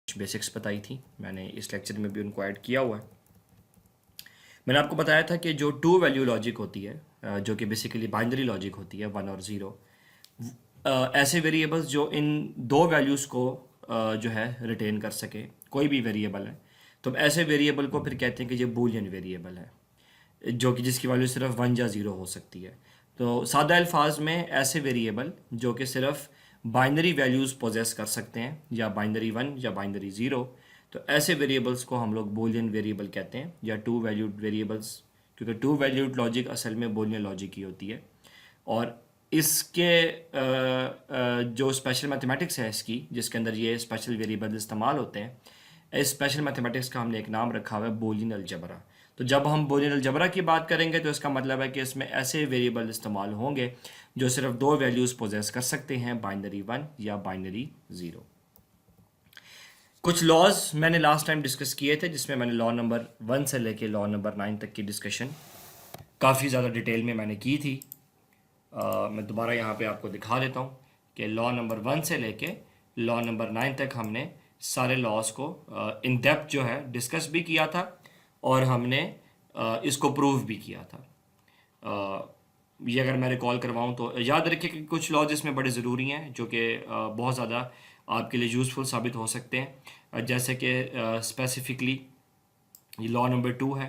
Basics बताई थी, मैंने इस लेक्चर में भी उनको ऐड किया हुआ है। मैंने आपको बताया था कि जो टू वैल्यू लॉजिक होती है, जो कि बेसिकली बाइनरी लॉजिक होती है 1 और 0, ऐसे वेरिएबल्स जो इन दो वैल्यूज़ को जो है रिटेन कर सके, कोई भी वेरिएबल है, तो ऐसे वेरिएबल को फिर कहते हैं कि ये बूलियन वेरिएबल है, जो कि जिसकी वैल्यू सिर्फ 1 या 0 हो सकती है। तो सादा अल्फाज में ऐसे वेरिएबल जो कि सिर्फ बाइनरी वैल्यूज़ पोजेस कर सकते हैं, या बाइनरी 1 या बाइनरी 0, तो ऐसे वेरिएबल्स को हम लोग बूलियन वेरिएबल कहते हैं, या टू वैल्यूड वेरिएबल्स, क्योंकि टू वैल्यूड लॉजिक असल में बूलियन लॉजिक ही होती है। और इसके जो स्पेशल मैथमेटिक्स है इसकी, जिसके अंदर ये स्पेशल वेरिएबल इस्तेमाल होते हैं, इस स्पेशल मैथमेटिक्स का हमने एक नाम रखा हुआ है बूलियन अलजबरा। तो जब हम बूलियन अलजबरा की बात करेंगे तो इसका मतलब है कि इसमें ऐसे वेरिएबल इस्तेमाल होंगे जो सिर्फ दो वैल्यूज़ पोजेस कर सकते हैं, बाइनरी 1 या बाइनरी 0। कुछ लॉज मैंने लास्ट टाइम डिस्कस किए थे, जिसमें मैंने लॉ नंबर 1 से लेके लॉ नंबर 9 तक की डिस्कशन काफ़ी ज़्यादा डिटेल में मैंने की थी। मैं दोबारा यहाँ पे आपको दिखा देता हूँ कि लॉ नंबर 1 से लेके लॉ नंबर 9 तक हमने सारे लॉज को इन डेप्थ जो है डिस्कस भी किया था, और हमने इसको प्रूव भी किया था। ये अगर मैं रिकॉल करवाऊँ तो याद रखिए कि कुछ लॉज इसमें बड़े ज़रूरी हैं, जो कि बहुत ज़्यादा आपके लिए यूज़फुल साबित हो सकते हैं। जैसे कि स्पेसिफिकली ये लॉ नंबर 2 है,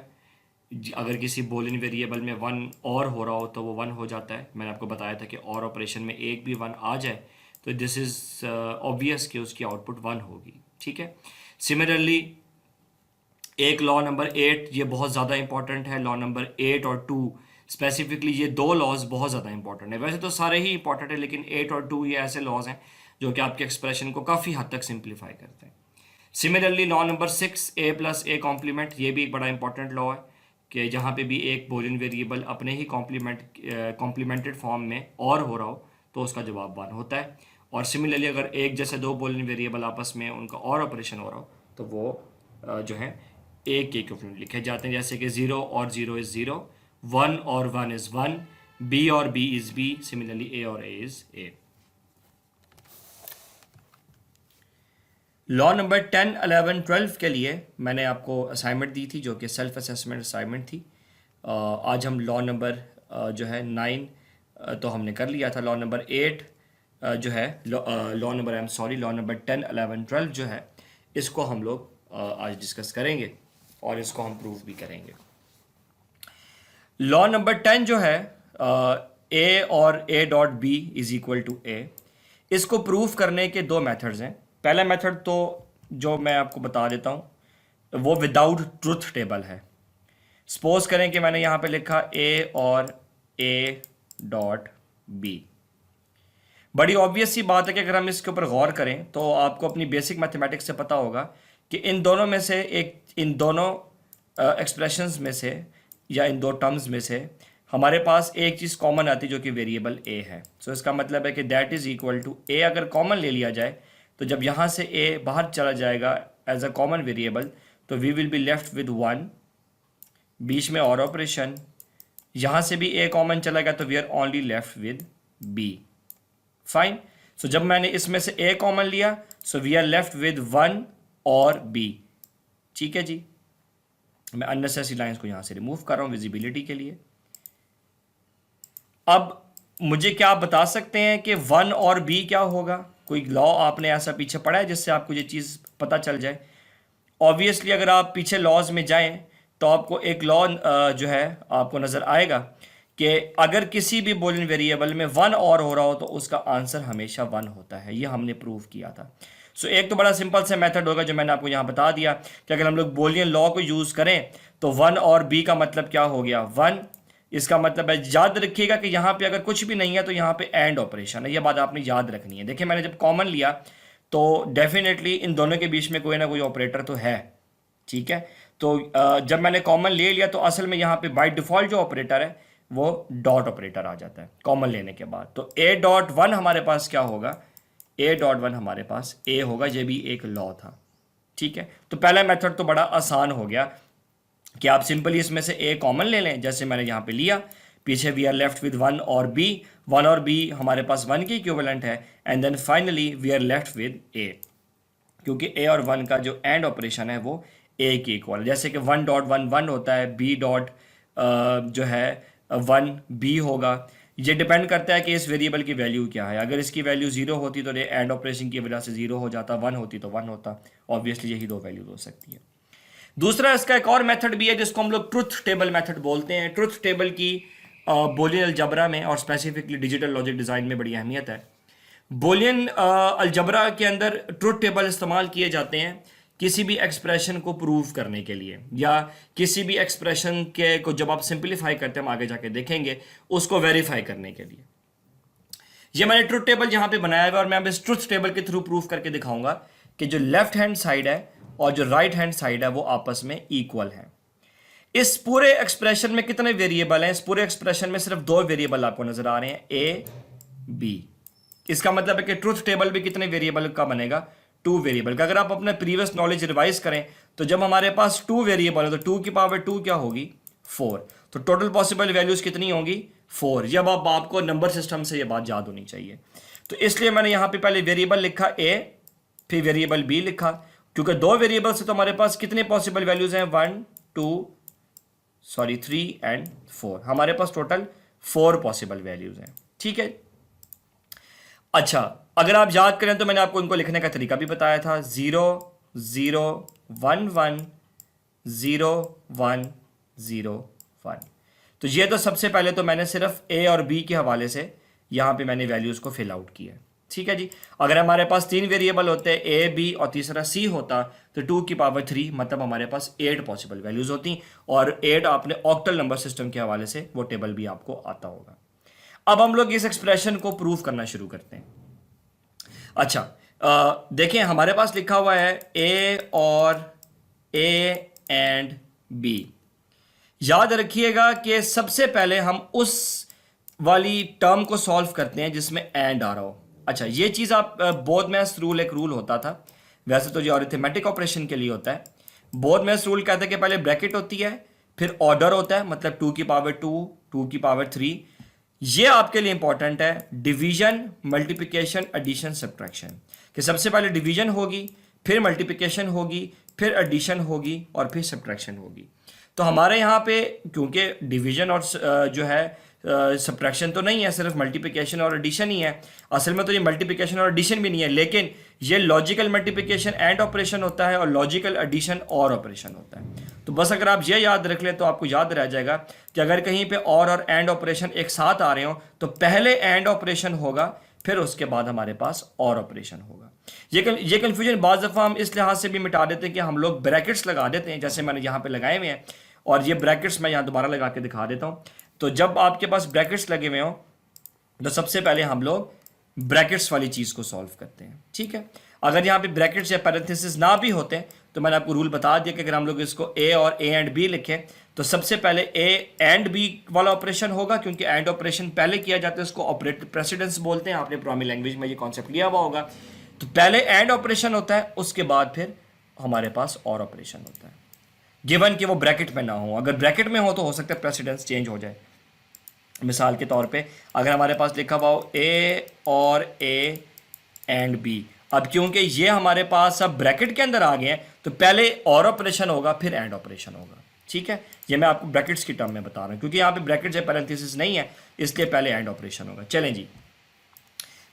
अगर किसी बूलियन वेरिएबल में 1 और हो रहा हो तो वो 1 हो जाता है। मैंने आपको बताया था कि और ऑपरेशन में एक भी 1 आ जाए तो दिस इज़ ऑब्वियस कि उसकी आउटपुट 1 होगी, ठीक है। सिमिलरली एक लॉ नंबर 8, ये बहुत ज़्यादा इंपॉर्टेंट है। लॉ नंबर 8 और 2 स्पेसिफिकली, ये दो लॉज बहुत ज़्यादा इंपॉर्टेंट है। वैसे तो सारे ही इंपॉर्टेंट है, लेकिन 8 और 2 ये ऐसे लॉज हैं जो कि आपके एक्सप्रेशन को काफ़ी हद तक सिंप्लीफाई करते हैं। Similarly law number 6, a plus a complement, ये भी एक बड़ा इंपॉर्टेंट लॉ है कि जहाँ पे भी एक बूलियन वेरिएबल अपने ही कॉम्प्लीमेंटेड फॉर्म में और हो रहा हो तो उसका जवाब 1 होता है। और सिमिलरली अगर एक जैसे दो बूलियन वेरिएबल आपस में उनका और ऑपरेशन हो रहा हो तो वो जो है एक के इक्विवेलेंट लिखे जाते हैं, जैसे कि 0 और 0 इज़ 0, 1 और 1 इज़ 1, b और b is b, similarly a और a is a। Law number 10, 11, 12 के लिए मैंने आपको असाइनमेंट दी थी, जो कि सेल्फ असेसमेंट असाइनमेंट थी। आज हम लॉ नंबर जो है 9 तो हमने कर लिया था। लॉ नंबर 8 जो है लॉ नंबर 10, 11, 12 जो है, इसको हम लोग आज डिस्कस करेंगे और इसको हम प्रूव भी करेंगे। लॉ नंबर 10 जो है a और a dot B is equal to a, इसको प्रूव करने के दो मेथड्स हैं। पहला मेथड तो जो मैं आपको बता देता हूँ वो विदाउट ट्रुथ टेबल है। सपोज करें कि मैंने यहाँ पे लिखा a और a डॉट बी। बड़ी ऑब्वियस सी बात है कि अगर हम इसके ऊपर गौर करें तो आपको अपनी बेसिक मैथमेटिक्स से पता होगा कि इन दोनों में से इन दोनों एक्सप्रेशंस में से या इन दो टर्म्स में से हमारे पास एक चीज़ कॉमन आती है जो कि वेरिएबल a है। सो इसका मतलब है कि that is equal to a अगर कॉमन ले लिया जाए तो जब यहाँ से a बाहर चला जाएगा एज अ कॉमन वेरिएबल तो we will be left with 1, बीच में और ऑपरेशन, यहाँ से भी a कॉमन चला गया तो we are only left with b। Fine. So जब मैंने इसमें से a कॉमन लिया so we are left with 1 और b। ठीक है जी, मैं अननेसेसरी लाइंस को यहां से रिमूव कर रहा हूं विजिबिलिटी के लिए। अब मुझे क्या आप बता सकते हैं कि 1 और b क्या होगा? कोई लॉ आपने ऐसा पीछे पढ़ा है जिससे आपको ये चीज़ पता चल जाए? ऑब्वियसली अगर आप पीछे लॉज में जाएं तो आपको एक लॉ जो है आपको नज़र आएगा कि अगर किसी भी बूलियन वेरिएबल में 1 और हो रहा हो तो उसका आंसर हमेशा 1 होता है। ये हमने प्रूव किया था। सो एक तो बड़ा सिंपल सा मेथड होगा जो मैंने आपको यहाँ बता दिया कि अगर हम लोग बूलियन लॉ को यूज़ करें तो 1 और b का मतलब क्या हो गया? 1। इसका मतलब है, याद रखिएगा कि यहाँ पे अगर कुछ भी नहीं है तो यहाँ पे एंड ऑपरेशन है। ये बात आपने याद रखनी है। देखिए मैंने जब कॉमन लिया तो डेफिनेटली इन दोनों के बीच में कोई ना कोई ऑपरेटर तो है, ठीक है। तो जब मैंने कॉमन ले लिया तो असल में यहाँ पे बाय डिफ़ॉल्ट जो ऑपरेटर है वो डॉट ऑपरेटर आ जाता है कॉमन लेने के बाद। तो a डॉट 1 हमारे पास क्या होगा? a डॉट 1 हमारे पास a होगा। ये भी एक लॉ था, ठीक है। तो पहला मेथड तो बड़ा आसान हो गया कि आप सिंपली इसमें से a कॉमन ले लें, जैसे मैंने यहाँ पे लिया। पीछे वी आर लेफ्ट विद 1 और b, 1 और b हमारे पास 1 की इक्विवेलेंट है, and then finally we are left with a। क्योंकि ए और 1 का जो एंड ऑपरेशन है वो ए के इक्वल, जैसे कि 1.1 1 होता है, बी डॉट जो है 1 बी होगा। ये डिपेंड करता है कि इस वेरिएबल की वैल्यू क्या है। अगर इसकी वैल्यू 0 होती तो ये एंड ऑपरेशन की वजह से 0 हो जाता, 1 होती तो 1 होता। ऑब्वियसली यही दो वैल्यूज हो सकती है। दूसरा इसका एक और मेथड भी है जिसको हम लोग ट्रुथ टेबल मेथड बोलते हैं। ट्रुथ टेबल की बोलियन अलजबरा में और स्पेसिफिकली डिजिटल लॉजिक डिज़ाइन में बड़ी अहमियत है। बोलियन अलजबरा के अंदर ट्रुथ टेबल इस्तेमाल किए जाते हैं किसी भी एक्सप्रेशन को प्रूव करने के लिए, या किसी भी एक्सप्रेशन के को जब आप सिंप्लीफाई करते हैं, हम आगे जाके देखेंगे, उसको वेरीफाई करने के लिए। ये मैंने ट्रुथ टेबल यहाँ पे बनाया हुआ है और मैं अब इस ट्रुथ टेबल के थ्रू प्रूफ करके दिखाऊंगा कि जो लेफ्ट हैंड साइड है और जो राइट हैंड साइड है वो आपस में इक्वल है। इस पूरे एक्सप्रेशन में कितने वेरिएबल हैं? इस पूरे एक्सप्रेशन में सिर्फ 2 वेरिएबल आपको नजर आ रहे हैं, ए बी। इसका मतलब है कि ट्रुथ टेबल भी कितने वेरिएबल का बनेगा? 2 वेरिएबल का। अगर आप अपने प्रीवियस नॉलेज रिवाइज करें तो जब हमारे पास 2 वेरिएबल है तो 2 की पावर 2 क्या होगी? 4। तो टोटल पॉसिबल वैल्यूज कितनी होंगी? 4। जब आपको नंबर सिस्टम से ये बात याद होनी चाहिए। तो इसलिए मैंने यहां पे पहले वेरिएबल लिखा ए, फिर वेरिएबल बी लिखा, क्योंकि 2 वेरिएबल से तो हमारे पास कितने पॉसिबल वैल्यूज हैं? 3 एंड 4। हमारे पास टोटल 4 पॉसिबल वैल्यूज हैं। ठीक है। अच्छा, अगर आप याद करें तो मैंने आपको इनको लिखने का तरीका भी बताया था। 0 0 1 1 0 1 0 1। तो ये तो सबसे पहले तो मैंने सिर्फ ए और बी के हवाले से यहां पे मैंने वैल्यूज को फिल आउट किया। ठीक है जी। अगर हमारे पास 3 वेरिएबल होते हैं, ए बी और तीसरा सी होता, तो 2 की पावर 3 मतलब हमारे पास 8 पॉसिबल वैल्यूज होती, और 8 आपने ऑक्टल नंबर सिस्टम के हवाले से वो टेबल भी आपको आता होगा। अब हम लोग इस एक्सप्रेशन को प्रूव करना शुरू करते हैं। अच्छा, देखें हमारे पास लिखा हुआ है ए और ए एंड बी। याद रखिएगा कि सबसे पहले हम उस वाली टर्म को सॉल्व करते हैं जिसमें एंड आ रहा हो। अच्छा, ये चीज़ आप बोथ मैथ्स रूल एक रूल होता था, वैसे तो ये अरिथमेटिक ऑपरेशन के लिए होता है। बोथ मैथ्स रूल कहते हैं कि पहले ब्रैकेट होती है, फिर ऑर्डर होता है, मतलब 2 की पावर 2, 2 की पावर 3। ये आपके लिए इंपॉर्टेंट है, डिवीजन, मल्टीप्लिकेशन, एडिशन, सब्ट्रैक्शन, कि सबसे पहले डिवीजन होगी, फिर मल्टीप्लिकेशन होगी, फिर एडिशन होगी और फिर सब्ट्रैक्शन होगी। तो हमारे यहाँ पे क्योंकि डिवीजन और जो है सब्ट्रैक्शन तो नहीं है, सिर्फ मल्टीप्लिकेशन और एडिशन ही है। असल में तो ये मल्टीप्लिकेशन और एडिशन भी नहीं है, लेकिन ये लॉजिकल मल्टीप्लिकेशन एंड ऑपरेशन होता है और लॉजिकल एडिशन और ऑपरेशन होता है। तो बस अगर आप ये याद रख लें तो आपको याद रह जाएगा कि अगर कहीं पे और एंड ऑपरेशन एक साथ आ रहे हो तो पहले एंड ऑपरेशन होगा, फिर उसके बाद हमारे पास और ऑपरेशन होगा। ये कन्फ्यूजन बाज़ दफ़ा हम इस लिहाज से भी मिटा देते हैं कि हम लोग ब्रैकेट्स लगा देते हैं, जैसे मैंने यहाँ पे लगाए हुए हैं, और ये ब्रैकेट्स मैं यहाँ दोबारा लगा के दिखा देता हूँ। तो जब आपके पास ब्रैकेट्स लगे हुए हो तो सबसे पहले हम लोग ब्रैकेट्स वाली चीज़ को सॉल्व करते हैं। ठीक है। अगर यहाँ पे ब्रैकेट्स या पैरेंथेसिस ना भी होते तो मैंने आपको रूल बता दिया कि अगर हम लोग इसको ए और ए एंड बी लिखें तो सबसे पहले ए एंड बी वाला ऑपरेशन होगा, क्योंकि एंड ऑपरेशन पहले किया जाता है, इसको ऑपरेटर प्रेसिडेंस बोलते हैं। आपने प्रोग्रामिंग लैंग्वेज में ये कॉन्सेप्ट लिया हुआ होगा। तो पहले एंड ऑपरेशन होता है, उसके बाद फिर हमारे पास और ऑपरेशन होता है, गिवन कि वो ब्रैकेट में ना हो। अगर ब्रैकेट में हो तो हो सकता है प्रेसिडेंस चेंज हो जाए। मिसाल के तौर पे अगर हमारे पास लिखा हुआ हो ए और ए एंड बी, अब क्योंकि ये हमारे पास अब ब्रैकेट के अंदर आ गए हैं तो पहले और ऑपरेशन होगा, फिर एंड ऑपरेशन होगा। ठीक है, ये मैं आपको ब्रैकेट्स की टर्म में बता रहा हूँ, क्योंकि यहाँ पे ब्रैकेट्स या पैरेंथेसिस नहीं है, इसलिए पहले एंड ऑपरेशन होगा। चलें जी,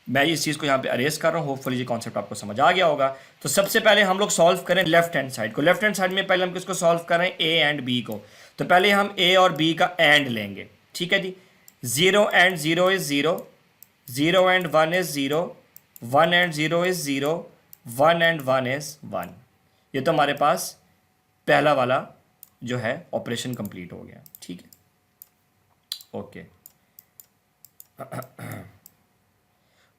मैं इस चीज़ को यहाँ पे अरेज कर रहा हूँ, होपफुली ये कॉन्सेप्ट आपको समझ आ गया होगा। तो सबसे पहले हम लोग सॉल्व करें लेफ्ट हैंड साइड को। लेफ्ट हैंड साइड में पहले हम किसको सॉल्व करें? ए एंड बी को। तो पहले हम ए और बी का एंड लेंगे। ठीक है जी। 0 and 0 is 0, 0 and 1 is 0, 1 and 0 is 0, 1 and 1 is 1। ये तो हमारे पास पहला वाला जो है ऑपरेशन कंप्लीट हो गया। ठीक है, ओके।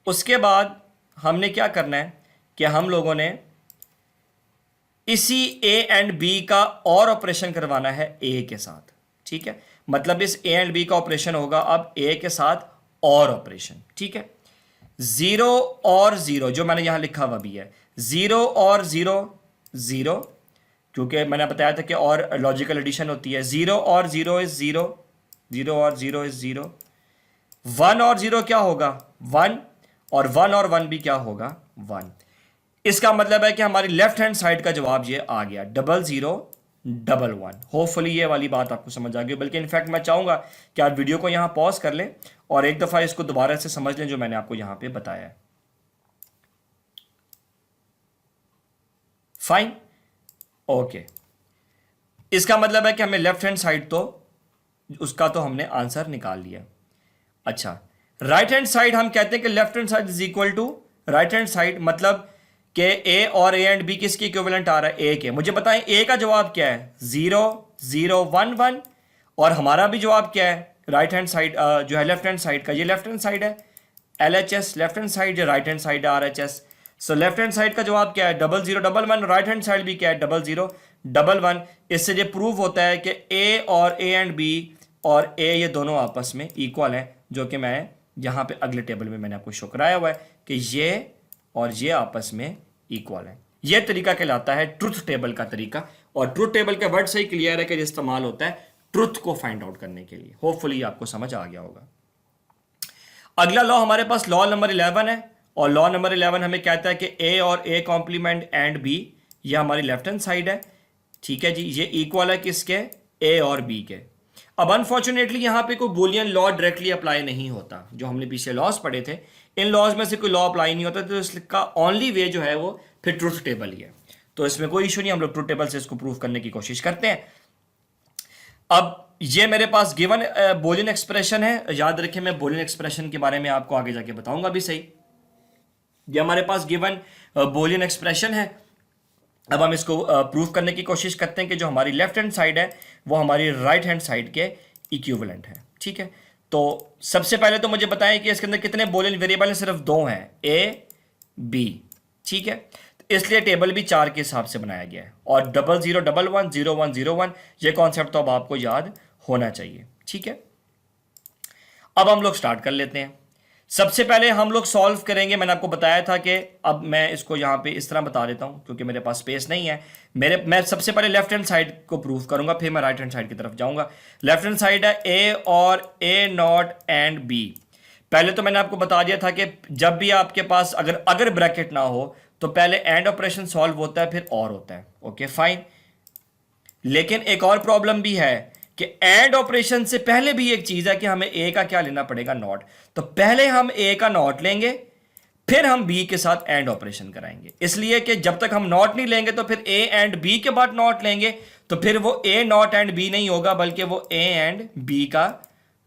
उसके बाद हमने क्या करना है कि हम लोगों ने इसी ए एंड बी का और ऑपरेशन करवाना है ए के साथ। ठीक है, मतलब इस ए एंड बी का ऑपरेशन होगा अब ए के साथ और ऑपरेशन। ठीक है, 0 और 0 जो मैंने यहां लिखा हुआ भी है, 0 और 0 0, क्योंकि मैंने बताया था कि और लॉजिकल एडिशन होती है। 0 और 0 इज 0, 0 और 0 इज 0। 1 और 0 क्या होगा? 1, और 1 और 1 भी क्या होगा? 1। इसका मतलब है कि हमारी लेफ्ट हैंड साइड का जवाब ये आ गया 0011। होपफुली ये वाली बात आपको समझ आ गई, बल्कि इनफैक्ट मैं चाहूंगा कि आप वीडियो को यहां पॉज कर लें और एक दफा इसको दोबारा से समझ लें जो मैंने आपको यहां पे बताया है। Fine, okay. इसका मतलब है कि हमें लेफ्ट हैंड साइड तो उसका तो हमने आंसर निकाल लिया। अच्छा, राइट हैंड साइड हम कहते हैं कि left hand side is equal to right hand side, मतलब कि ए और ए एंड बी किसकी इक्विवेलेंट आ रहा है? ए के। मुझे बताएं ए का जवाब क्या है? 0011। और हमारा भी जवाब क्या है? राइट हैंड साइड जो है लेफ्ट हैंड साइड का, ये लेफ्ट हैंड साइड है LHS left hand side, right hand side है RHS। So left hand side का जवाब क्या है? 0011। राइट हैंड साइड भी क्या है? 0011। इससे ये प्रूव होता है कि ए और ए एंड बी और ए ये दोनों आपस में इक्वल हैं, जो कि मैं यहाँ पे अगले टेबल में मैंने आपको शो कराया हुआ है कि ये और ये आपस में इक्वल है। ये तरीका कहलाता है ट्रुथ टेबल का तरीका, और ट्रुथ टेबल के वर्ड से ही क्लियर है कि इस्तेमाल होता है ट्रुथ को फाइंड आउट करने के लिए। होपफुली आपको समझ आ गया होगा। अगला लॉ हमारे पास लॉ नंबर 11 है, और लॉ नंबर 11 हमें कहता है कि ए और ए कॉम्प्लीमेंट एंड बी, ये हमारी लेफ्ट हैंड साइड है। ठीक है जी, ये इक्वल है किसके? ए और बी के। अब अनफॉर्चुनेटली यहां पे कोई बुलियन लॉ डायरेक्टली अप्लाई नहीं होता। जो हमने पीछे लॉज पढ़े थे, इन लॉज में से कोई लॉ अप्लाई नहीं होता, तो इसका ओनली वे जो है वो फिर ट्रुथ टेबल ही है। तो इसमें कोई इशू नहीं, हम लोग ट्रुथ टेबल से इसको प्रूव करने की कोशिश करते हैं। अब ये मेरे पास गिवन बुलियन एक्सप्रेशन है। याद रखें, मैं बुलियन एक्सप्रेशन के बारे में आपको आगे जाके बताऊंगा भी सही। ये हमारे पास गिवन बुलियन एक्सप्रेशन है। अब हम इसको प्रूव करने की कोशिश करते हैं कि जो हमारी लेफ्ट हैंड साइड है वो हमारी राइट हैंड साइड के इक्विवेलेंट है। ठीक है, तो सबसे पहले तो मुझे बताएं कि इसके अंदर कितने बुलियन वेरिएबल हैं? सिर्फ दो हैं, ए बी। ठीक है, तो इसलिए टेबल भी 4 के हिसाब से बनाया गया है। और 0011 0101 ये कॉन्सेप्ट तो अब आपको याद होना चाहिए। ठीक है, अब हम लोग स्टार्ट कर लेते हैं। सबसे पहले हम लोग सॉल्व करेंगे। मैंने आपको बताया था कि अब मैं इसको यहाँ पे इस तरह बता देता हूँ क्योंकि मेरे पास स्पेस नहीं है। मैं सबसे पहले लेफ्ट हैंड साइड को प्रूव करूंगा, फिर मैं राइट हैंड साइड की तरफ जाऊंगा। लेफ्ट हैंड साइड है ए और ए नॉट एंड बी। पहले तो मैंने आपको बता दिया था कि जब भी आपके पास अगर ब्रैकेट ना हो तो पहले एंड ऑपरेशन सॉल्व होता है, फिर और होता है। ओके फाइन, लेकिन एक और प्रॉब्लम भी है कि एंड ऑपरेशन से पहले भी एक चीज है कि हमें ए का क्या लेना पड़ेगा? नॉट। तो पहले हम ए का नॉट लेंगे, फिर हम बी के साथ एंड ऑपरेशन कराएंगे। इसलिए कि जब तक हम नॉट नहीं लेंगे तो फिर ए एंड बी के बाद नॉट लेंगे, तो फिर वो ए नॉट एंड बी नहीं होगा, बल्कि वो ए एंड बी का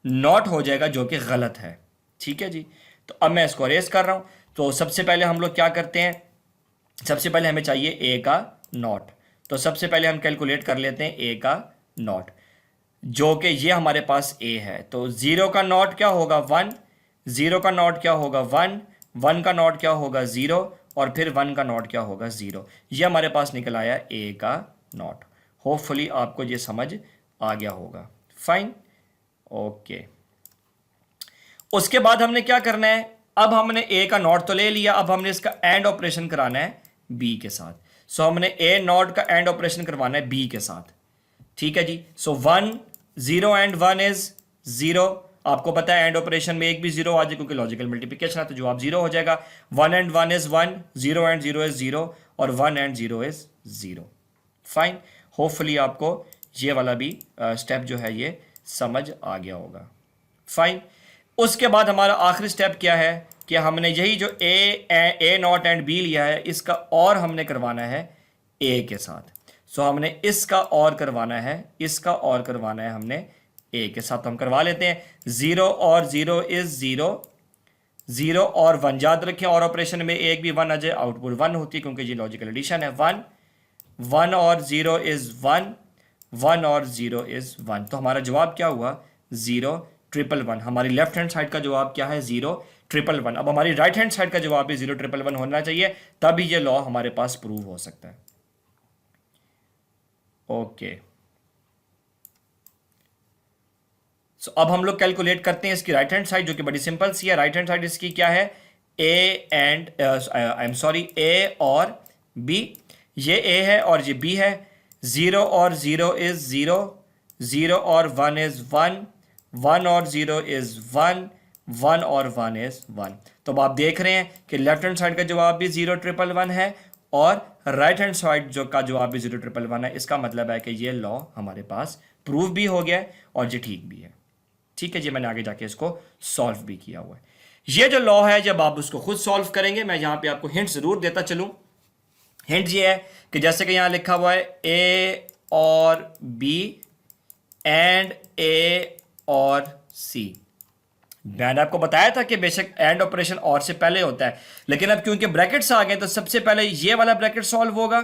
नॉट हो जाएगा, जो कि गलत है। ठीक है जी, तो अब मैं इसको अरेज कर रहा हूं। तो सबसे पहले हम लोग क्या करते हैं? सबसे पहले हमें चाहिए ए का नॉट। तो सबसे पहले हम कैलकुलेट कर लेते हैं ए का नॉट, जो कि ये हमारे पास ए है। तो 0 का नॉट क्या होगा? 1। 0 का नॉट क्या होगा? 1। 1 का नॉट क्या होगा? 0। और फिर 1 का नॉट क्या होगा? 0। ये हमारे पास निकल आया ए का नॉट। होपफुली आपको ये समझ आ गया होगा। Fine, okay. उसके बाद हमने क्या करना है? अब हमने ए का नॉट तो ले लिया, अब हमने इसका एंड ऑपरेशन कराना है बी के साथ। सो हमने ए नॉट का एंड ऑपरेशन करवाना है बी के साथ। ठीक है जी, सो 1 0 एंड 1 इज 0। आपको पता है एंड ऑपरेशन में एक भी 0 आ जाए क्योंकि लॉजिकल मल्टीप्लिकेशन है, तो जवाब 0 हो जाएगा। 1 एंड 1 इज 1, 0 एंड 0 इज 0, और 1 एंड 0 इज 0। फाइन, होपफुली आपको ये वाला भी स्टेप जो है ये समझ आ गया होगा। फाइन, उसके बाद हमारा आखिरी स्टेप क्या है कि हमने यही जो ए नॉट एंड बी लिया है, इसका और हमने करवाना है ए के साथ। सो हमने इसका और करवाना है, इसका और करवाना है हमने ए के साथ। तो हम करवा लेते हैं। 0 और 0 इज 0, 0 और 1। याद रखें और ऑपरेशन में एक भी 1 आ जाए आउटपुट 1 होती है क्योंकि ये लॉजिकल एडिशन है। 1 1 और 0 इज 1, 1 और 0 इज 1। तो हमारा जवाब क्या हुआ? 0 ट्रिपल 1। हमारी लेफ्ट हैंड साइड का जवाब क्या है? 0 ट्रिपल 1। अब हमारी राइट हैंड साइड का जवाब भी 0 ट्रिपल 1 होना चाहिए, तभी ये लॉ हमारे पास प्रूव हो सकता है। ओके, सो अब हम लोग कैलकुलेट करते हैं इसकी राइट हैंड साइड, जो कि बड़ी सिंपल सी है। राइट हैंड साइड इसकी क्या है? ए और बी। ये ए है और ये बी है। 0 और 0 इज 0, 0 और 1 इज 1, 1 और 0 इज 1, 1 और 1 इज 1। तो अब आप देख रहे हैं कि लेफ्ट हैंड साइड का जवाब भी 0 ट्रिपल 1 है और राइट हैंड साइड जो का जवाब भी 0,111 है। इसका मतलब है कि ये लॉ हमारे पास प्रूव भी हो गया है और ये ठीक भी है। ठीक है जी, मैंने आगे जाके इसको सॉल्व भी किया हुआ है। ये जो लॉ है जब आप उसको खुद सॉल्व करेंगे, मैं यहां पे आपको हिंट जरूर देता चलूं। हिंट ये है कि जैसे कि यहां लिखा हुआ है ए और बी एंड ए और सी। मैंने आपको बताया था कि बेशक एंड ऑपरेशन और से पहले होता है, लेकिन अब क्योंकि ब्रैकेट्स आ गए तो सबसे पहले ये वाला ब्रैकेट सॉल्व होगा,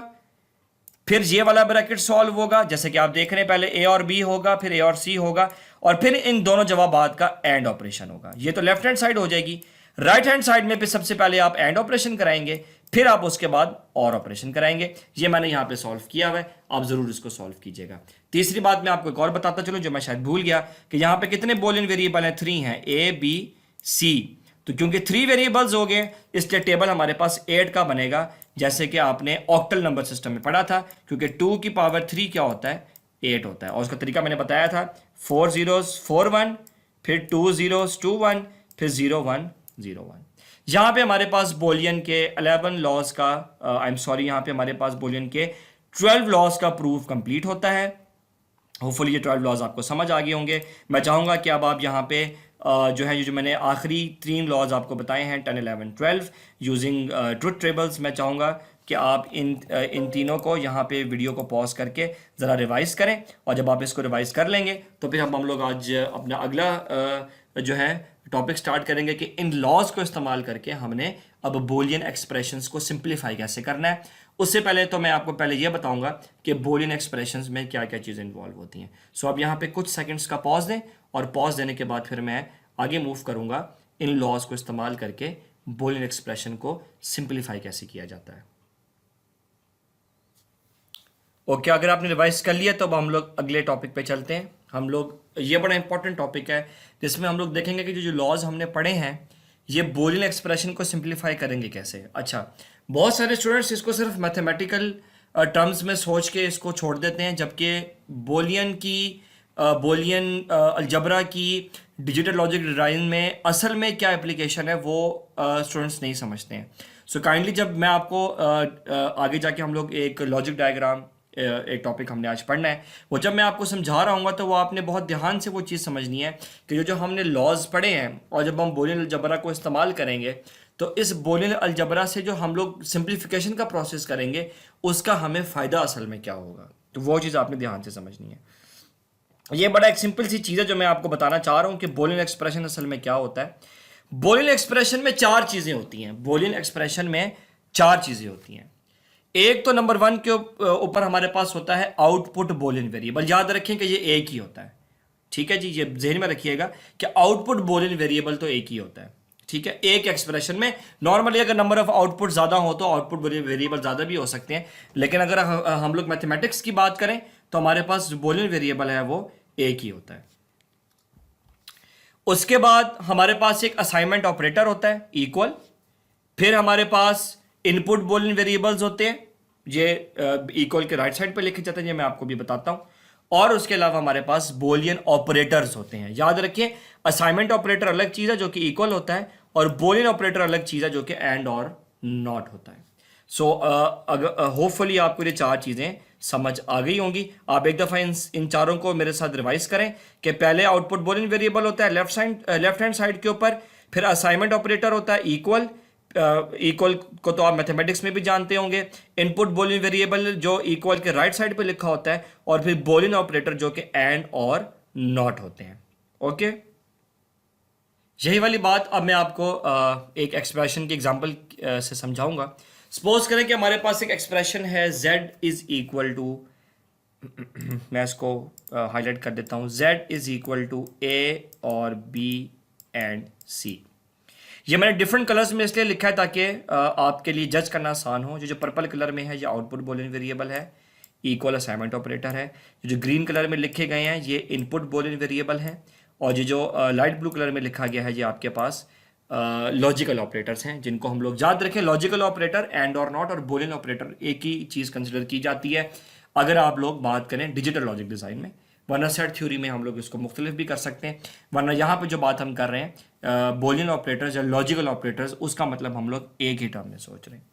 फिर ये वाला ब्रैकेट सॉल्व होगा, जैसे कि आप देख रहे हैं पहले ए और बी होगा, फिर ए और सी होगा, और फिर इन दोनों जवाबात का एंड ऑपरेशन होगा। ये तो लेफ्ट हैंड साइड हो जाएगी। राइट हैंड साइड में फिर सबसे पहले आप एंड ऑपरेशन कराएंगे, फिर आप उसके बाद और ऑपरेशन कराएंगे। ये मैंने यहां पे सॉल्व किया हुआ है, आप जरूर इसको सॉल्व कीजिएगा। तीसरी बात मैं आपको एक और बताता चलूं जो मैं शायद भूल गया, कि यहां पे कितने बूलियन वेरिएबल हैं, 3 हैं, ए बी सी। तो क्योंकि 3 वेरिएबल्स हो गए, इसलिए टेबल हमारे पास 8 का बनेगा, जैसे कि आपने ऑक्टल नंबर सिस्टम में पढ़ा था, क्योंकि 2 की पावर 3 क्या होता है, 8 होता है। और उसका तरीका मैंने बताया था, 4 zeros 4 1, फिर 2 zeros 2 1, फिर 0 1 0 1। यहां पे हमारे पास बोलियन के 11 लॉज का आई एम सॉरी, यहां पे हमारे पास बोलियन के 12 लॉज का प्रूफ कंप्लीट होता है। होपफुली ये 12 लॉज आपको समझ आ गए होंगे। मैं चाहूंगा कि अब आप यहाँ पे जो है, जो मैंने आखिरी 3 लॉज आपको बताए हैं 10 11 12 यूजिंग ट्रुथ टेबल्स, मैं चाहूंगा कि आप इन तीनों को यहाँ पे वीडियो को पॉज करके ज़रा रिवाइज करें, और जब आप इसको रिवाइज कर लेंगे तो फिर हम लोग आज अपना अगला जो है टॉपिक स्टार्ट करेंगे कि इन लॉज को इस्तेमाल करके हमने अब बोलियन एक्सप्रेशंस को सिंप्लीफाई कैसे करना है। उससे पहले तो मैं आपको पहले यह बताऊंगा कि बोलियन एक्सप्रेशंस में क्या क्या चीज़ें इन्वॉल्व होती हैं। सो अब यहाँ पे कुछ सेकंड्स का पॉज दें, और पॉज देने के बाद फिर मैं आगे मूव करूंगा इन लॉज को इस्तेमाल करके बोलियन एक्सप्रेशन को सिंप्लीफाई कैसे किया जाता है। ओके, अगर आपने रिवाइज कर लिया तो अब हम लोग अगले टॉपिक पे चलते हैं। हम लोग, ये बड़ा इंपॉर्टेंट टॉपिक है जिसमें हम लोग देखेंगे कि जो लॉज हमने पढ़े हैं ये बोलियन एक्सप्रेशन को सिंप्लीफाई करेंगे कैसे। अच्छा, बहुत सारे स्टूडेंट्स इसको सिर्फ मैथमेटिकल टर्म्स में सोच के इसको छोड़ देते हैं, जबकि बोलियन अलजबरा की डिजिटल लॉजिक डिज़ाइन में असल में क्या एप्लीकेशन है वो स्टूडेंट्स नहीं समझते हैं। सो काइंडली जब मैं आपको आगे जाके हम लोग एक लॉजिक डायग्राम, एक टॉपिक हमने आज पढ़ना है, वो जब मैं आपको समझा रहा हूँ तो वो आपने बहुत ध्यान से वो चीज़ समझनी है कि जो हमने लॉज पढ़े हैं, और जब हम बोलियन अलजबरा को इस्तेमाल करेंगे तो इस बोलियन अलजबरा से जो हम लोग सिंप्लीफिकेशन का प्रोसेस करेंगे उसका हमें फ़ायदा असल में क्या होगा। तो वो चीज़ आपने ध्यान से समझनी है। ये बड़ा एक सिंपल सी चीज़ है जो मैं आपको बताना चाह रहा हूँ कि बोलियन एक्सप्रेशन असल में क्या होता है। बोलियन एक्सप्रेशन में 4 चीज़ें होती हैं। बोलियन एक्सप्रेशन में 4 चीज़ें होती हैं। एक तो नंबर 1 के ऊपर हमारे पास होता है आउटपुट बोलियन वेरिएबल। याद रखें कि ये एक ही होता है, ठीक है जी, ये जहन में रखिएगा कि आउटपुट बोलियन वेरिएबल तो एक ही होता है, ठीक है। एक एक्सप्रेशन में नॉर्मली अगर नंबर ऑफ आउटपुट ज़्यादा हो तो आउटपुट वेरिएबल ज़्यादा भी हो सकते हैं, लेकिन अगर हम लोग मैथमेटिक्स की बात करें तो हमारे पास जो बोलियन वेरिएबल है वो एक ही होता है। उसके बाद हमारे पास एक असाइनमेंट ऑपरेटर होता है इक्वल। फिर हमारे पास इनपुट बोलियन वेरिएबल्स होते हैं, ये इक्वल के राइट साइड पे लिखे जाते हैं, ये मैं आपको भी बताता हूं। और उसके अलावा हमारे पास बोलियन ऑपरेटर्स होते हैं। याद रखिए, असाइनमेंट ऑपरेटर अलग चीज़ है जो कि इक्वल होता है, और बोलियन ऑपरेटर अलग चीज़ है जो कि एंड और नॉट होता है। सो होपफुली आपको ये 4 चीज़ें समझ आ गई होंगी। आप एक दफ़ा इन चारों को मेरे साथ रिवाइज करें कि पहले आउटपुट बोलियन वेरिएबल होता है लेफ्ट हैंड साइड के ऊपर, फिर असाइनमेंट ऑपरेटर होता है इक्वल। इक्वल को तो आप मैथमेटिक्स में भी जानते होंगे। इनपुट बोलियन वेरिएबल जो इक्वल के राइट साइड पे लिखा होता है, और फिर बोलियन ऑपरेटर जो कि एंड और नॉट होते हैं। ओके, यही वाली बात अब मैं आपको एक एक्सप्रेशन के एग्जांपल से समझाऊंगा। सपोज करें कि हमारे पास एक एक्सप्रेशन है z इज इक्वल टू, मैं इसको हाईलाइट कर देता हूं, z is equal to a और b एंड c। ये मैंने डिफरेंट कलर्स में इसलिए लिखा है ताकि आपके लिए जज करना आसान हो। जो पर्पल कलर में है ये आउटपुट बोलियन वेरिएबल है, इक्वल असाइनमेंट ऑपरेटर है। जो ग्रीन कलर में लिखे गए हैं ये इनपुट बोलियन वेरिएबल है, और ये जो लाइट ब्लू कलर में लिखा गया है ये आपके पास लॉजिकल ऑपरेटर्स हैं, जिनको हम लोग याद रखें। लॉजिकल ऑपरेटर एंड और नॉट और बोलियन ऑपरेटर एक ही चीज़ कंसिडर की जाती है अगर आप लोग बात करें डिजिटल लॉजिक डिज़ाइन में, वरना सेट थ्योरी में हम लोग इसको मुख्तलिफ भी कर सकते हैं। वरना यहाँ पे जो बात हम कर रहे हैं बोलियन ऑपरेटर्स या लॉजिकल ऑपरेटर्स, उसका मतलब हम लोग एक ही टर्म में सोच रहे हैं।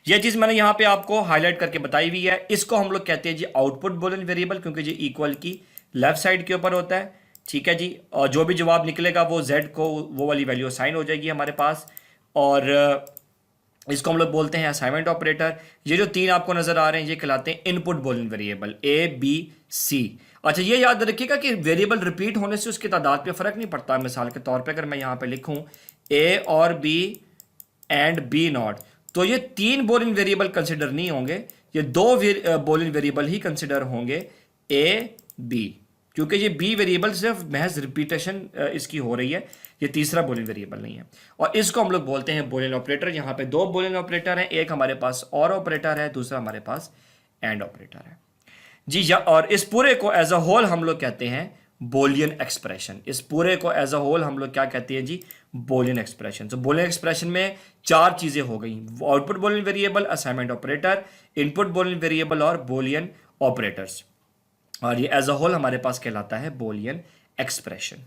ये चीज़ मैंने यहाँ पे आपको हाईलाइट करके बताई हुई है। इसको हम लोग कहते हैं जी आउटपुट बूलियन वेरिएबल, क्योंकि जी इक्वल की लेफ्ट साइड के ऊपर होता है। ठीक है जी, और जो भी जवाब निकलेगा वो z को वो वाली वैल्यू असाइन हो जाएगी हमारे पास। और इसको हम लोग बोलते हैं असाइनमेंट ऑपरेटर। ये जो तीन आपको नजर आ रहे हैं ये कहलाते हैं input Boolean variable A B C. अच्छा, ये याद रखिएगा कि वेरिएबल रिपीट होने से उसकी तादाद पे फर्क नहीं पड़ता। मिसाल के तौर पे अगर मैं यहाँ पे लिखूँ ए और बी एंड बी नॉट, तो ये तीन बूलियन वेरिएबल कंसिडर नहीं होंगे, ये दो बूलियन वेरिएबल ही कंसिडर होंगे ए बी, क्योंकि ये बी वेरिएबल सिर्फ महज रिपीटेशन इसकी हो रही है, ये तीसरा बूलियन वेरिएबल नहीं है। और इसको हम लोग बोलते हैं बूलियन ऑपरेटर। यहाँ पे दो बूलियन ऑपरेटर हैं, एक हमारे पास और ऑपरेटर है, दूसरा हमारे पास एंड ऑपरेटर है जी। और इस पूरे को एज अ होल हम लोग कहते हैं बूलियन एक्सप्रेशन। इस पूरे को एज अ होल हम लोग क्या कहते हैं जी, बूलियन एक्सप्रेशन। तो बूलियन एक्सप्रेशन में चार चीजें हो गई, output Boolean variable, assignment operator, input Boolean variable और बूलियन ऑपरेटर्स। और ये एज अ होल हमारे पास कहलाता है बूलियन एक्सप्रेशन।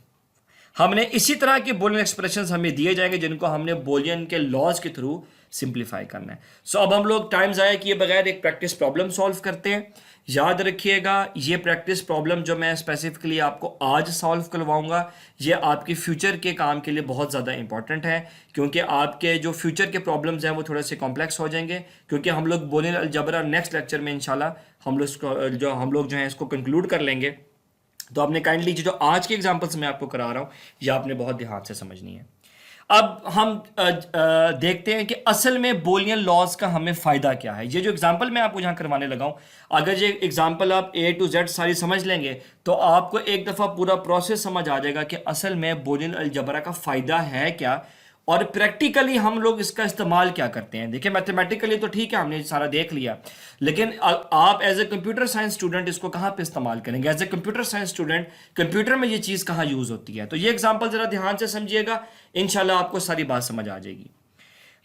हमने इसी तरह के बूलियन एक्सप्रेशंस हमें दिए जाएंगे जिनको हमने बूलियन के लॉज के थ्रू सिंप्लीफाई करना है। सो अब हम लोग टाइम ज़ाया किए बगैर एक प्रैक्टिस प्रॉब्लम सॉल्व करते हैं। याद रखिएगा, ये प्रैक्टिस प्रॉब्लम जो मैं स्पेसिफिकली आपको आज सॉल्व करवाऊंगा, ये आपके फ्यूचर के काम के लिए बहुत ज़्यादा इंपॉर्टेंट है, क्योंकि आपके जो फ्यूचर के प्रॉब्लम्स हैं वो थोड़े से कॉम्प्लेक्स हो जाएंगे, क्योंकि हम लोग बूलियन अलजबरा नेक्स्ट लेक्चर में इंशाल्लाह हम लोग जो है इसको कंक्लूड कर लेंगे। तो आपने काइंडली जो आज के एग्जांपल्स मैं आपको करा रहा हूँ ये आपने बहुत ध्यान से समझनी है। अब हम देखते हैं कि असल में बूलियन लॉज का हमें फ़ायदा क्या है। ये जो एग्जांपल मैं आपको यहाँ करवाने लगा हूँ, अगर ये एग्जांपल आप A to Z सारी समझ लेंगे तो आपको एक दफ़ा पूरा प्रोसेस समझ आ जाएगा कि असल में बूलियन अलजबरा का फ़ायदा है क्या और प्रैक्टिकली हम लोग इसका इस्तेमाल क्या करते हैं। देखिए, मैथमेटिकली तो ठीक है, हमने सारा देख लिया, लेकिन आप as a computer science student इसको कहाँ पे इस्तेमाल करेंगे। As a computer science student computer में ये चीज़ कहाँ यूज़ होती है। तो ये एग्जांपल ज़रा ध्यान से समझिएगा, इंशाल्लाह आपको सारी बात समझ आ जाएगी।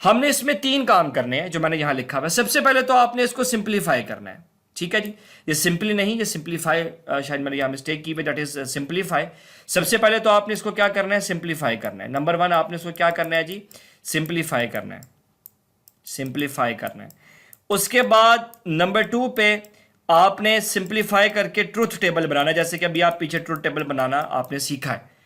हमने इसमें तीन काम करने हैं जो मैंने यहाँ लिखा हुआ है। सबसे पहले तो आपने इसको सिंप्लीफाई करना है। ठीक है जी, ये सिंपली नहीं, ये सिंप्लीफाई, शायद मैंने यहाँ मिस्टेक की हुई, दैट इज सिंप्लीफाई। सबसे पहले तो आपने इसको क्या करना है, सिंप्लीफाई करना है। नंबर वन, आपने इसको क्या करना है जी, सिंप्लीफाई करना है, सिंप्लीफाई करना है। उसके बाद नंबर टू पे आपने सिंप्लीफाई करके ट्रुथ टेबल बनाना है, जैसे कि अभी आप पीछे ट्रुथ टेबल बनाना आपने सीखा है।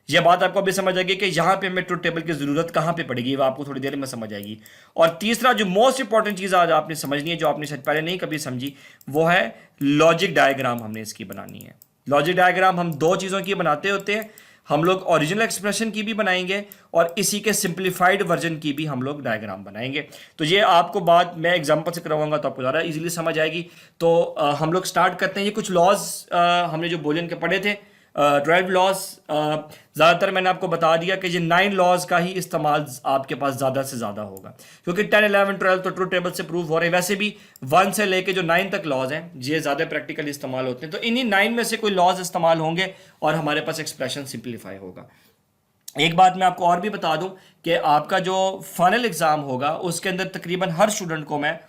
यह बात आपको अभी समझ आएगी कि यहाँ पे हमें ट्रुथ टेबल की ज़रूरत कहाँ पे पड़ेगी, वो आपको थोड़ी देर में समझ आएगी। और तीसरा जो मोस्ट इंपॉर्टेंट चीज़ आज आपने समझनी है, जो आपने शायद पहले नहीं कभी समझी, वो है लॉजिक डायग्राम हमने इसकी बनानी है। लॉजिक डायग्राम हम दो चीज़ों की बनाते होते हैं, हम लोग ओरिजिनल एक्सप्रेशन की भी बनाएंगे और इसी के सिंप्लीफाइड वर्जन की भी हम लोग डायग्राम बनाएंगे। तो ये आपको बात मैं एग्जांपल से करवाऊंगा तो आपको ज़्यादा इजीली समझ आएगी। तो हम लोग स्टार्ट करते हैं। ये कुछ लॉज हमने जो बूलियन के पढ़े थे, 12 लॉज, ज़्यादातर मैंने आपको बता दिया कि ये 9 लॉज का ही इस्तेमाल आपके पास ज़्यादा से ज़्यादा होगा, क्योंकि 10, 11, 12 तो ट्रुथ टेबल से प्रूव हो रहे हैं। वैसे भी 1 से लेके जो 9 तक लॉज हैं ये ज़्यादा प्रैक्टिकल इस्तेमाल होते हैं। तो इन्हीं 9 में से कोई लॉज इस्तेमाल होंगे और हमारे पास एक्सप्रेशन सिंप्लीफाई होगा। एक बात मैं आपको और भी बता दूं कि आपका जो फाइनल एग्ज़ाम होगा उसके अंदर तकरीबन हर स्टूडेंट को मैं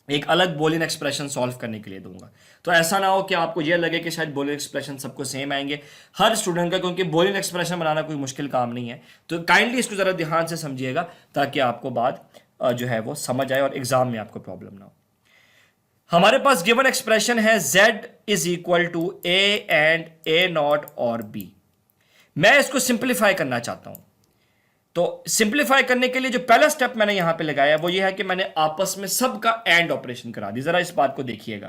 एक अलग बूलियन एक्सप्रेशन सॉल्व करने के लिए दूंगा। तो ऐसा ना हो कि आपको यह लगे कि शायद बूलियन एक्सप्रेशन सबको सेम आएंगे हर स्टूडेंट का, क्योंकि बूलियन एक्सप्रेशन बनाना कोई मुश्किल काम नहीं है। तो काइंडली इसको ज़रा ध्यान से समझिएगा ताकि आपको बात जो है वो समझ आए और एग्जाम में आपको प्रॉब्लम ना हो। हमारे पास गिवन एक्सप्रेशन है z is equal to a and a not और b। मैं इसको सिंप्लीफाई करना चाहता हूं। तो सिंप्लीफाई करने के लिए जो पहला स्टेप मैंने यहां पे लगाया वो ये है कि मैंने आपस में सबका एंड ऑपरेशन करा दी। जरा इस बात को देखिएगा।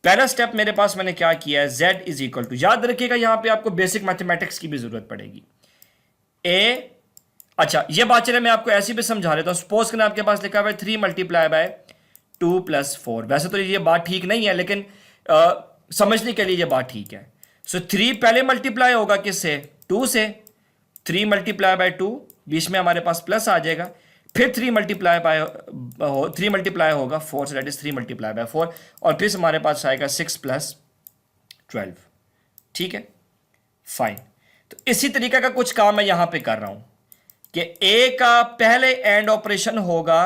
पहला स्टेप मेरे पास मैंने क्या किया है, z इज इक्वल टू, याद रखिएगा यहां पे आपको बेसिक मैथमेटिक्स की भी जरूरत पड़ेगी। अच्छा, ये बात चले मैं आपको ऐसी भी समझा देता हूं। सपोज करना आपके पास लिखा हुआ है 3 मल्टीप्लाई बाय 2 + 4। वैसे तो ये बात ठीक नहीं है, लेकिन समझने के लिए ये बात ठीक है। सो 3 पहले मल्टीप्लाई होगा किससे, 2 से। 3 मल्टीप्लाई बाय 2, बीच में हमारे पास प्लस आ जाएगा। फिर 3 मल्टीप्लाई होगा 4 से, दैट इज 3 मल्टीप्लाई बाय 4, और फिर हमारे पास आएगा 6 + 12। ठीक है, फाइन। तो इसी तरीके का कुछ काम मैं यहां पे कर रहा हूं कि ए का पहले एंड ऑपरेशन होगा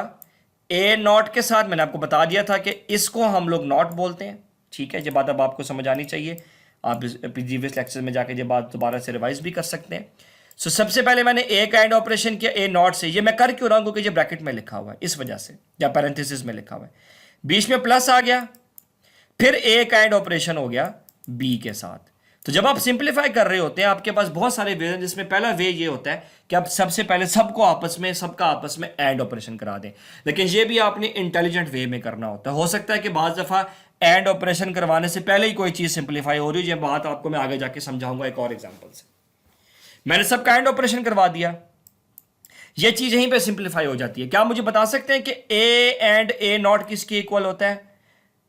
ए नॉट के साथ। मैंने आपको बता दिया था कि इसको हम लोग नॉट बोलते हैं। ठीक है, ये बात अब आपको समझ आनी चाहिए। आप प्रीवियस लेक्चर में जाके ये बात दोबारा से रिवाइज भी कर सकते हैं। सो सबसे पहले मैंने ए का एंड ऑपरेशन किया ए नॉट से। ये मैं कर क्यों रहा हूं? क्योंकि ये ब्रैकेट में लिखा हुआ है इस वजह से, या पैरेंथेसिस में लिखा हुआ है। बीच में प्लस आ गया, फिर ए का एंड ऑपरेशन हो गया बी के साथ। तो जब आप सिंप्लीफाई कर रहे होते हैं आपके पास बहुत सारे वे हैं, जिसमें पहला वे ये होता है कि आप सबसे पहले सबका आपस में एंड ऑपरेशन करा दें। लेकिन ये भी आपने इंटेलिजेंट वे में करना होता है। हो सकता है कि बाज़ दफ़ा एंड ऑपरेशन करवाने से पहले ही कोई चीज़ सिंप्लीफाई हो रही है। ये बात आपको मैं आगे जाके समझाऊंगा एक और एग्जाम्पल से। मैंने सबका एंड ऑपरेशन करवा दिया, ये चीज़ यहीं पे सिंप्लीफाई हो जाती है। क्या मुझे बता सकते हैं कि ए एंड ए नॉट किसके इक्वल होता है?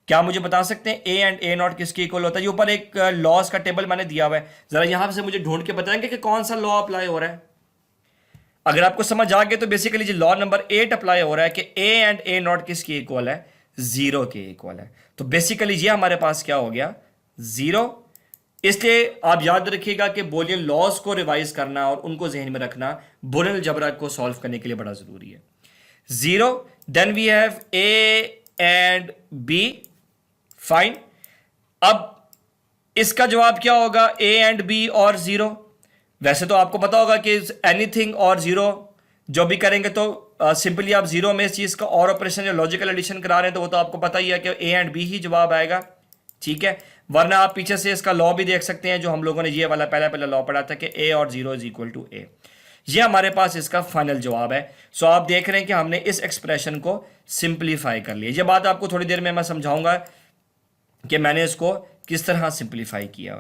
क्या मुझे बता सकते हैं ए एंड ए नॉट किसके इक्वल होता है? ये ऊपर एक लॉस का टेबल मैंने दिया हुआ है, जरा यहां से मुझे ढूंढ के बताएंगे कि कौन सा लॉ अप्लाई हो रहा है। अगर आपको समझ आ गया तो बेसिकली जो लॉ नंबर 8 अप्लाई हो रहा है कि ए एंड ए नॉट किसके इक्वल है? 0 के इक्वल है। तो बेसिकली ये हमारे पास क्या हो गया? 0। इसलिए आप याद रखिएगा कि बूलियन लॉस को रिवाइज करना और उनको जहन में रखना बूलियन अलजेब्रा को सॉल्व करने के लिए बड़ा जरूरी है। 0, then we have A and B. Fine. अब इसका जवाब क्या होगा? ए एंड बी और 0। वैसे तो आपको पता होगा कि एनीथिंग और 0 जो भी करेंगे तो सिंपली आप 0 में इस चीज का और ऑपरेशन या लॉजिकल एडिशन करा रहे हैं तो वो तो आपको पता ही है कि ए एंड बी ही जवाब आएगा। ठीक है, वरना आप पीछे से इसका लॉ भी देख सकते हैं जो हम लोगों ने ये वाला पहला लॉ पढ़ा था कि ए और 0 इज इक्वल टू ए। ये हमारे पास इसका फाइनल जवाब है। सो आप देख रहे हैं कि हमने इस एक्सप्रेशन को सिंप्लीफाई कर लिया। ये बात आपको थोड़ी देर में मैं समझाऊंगा कि मैंने इसको किस तरह सिंप्लीफाई किया।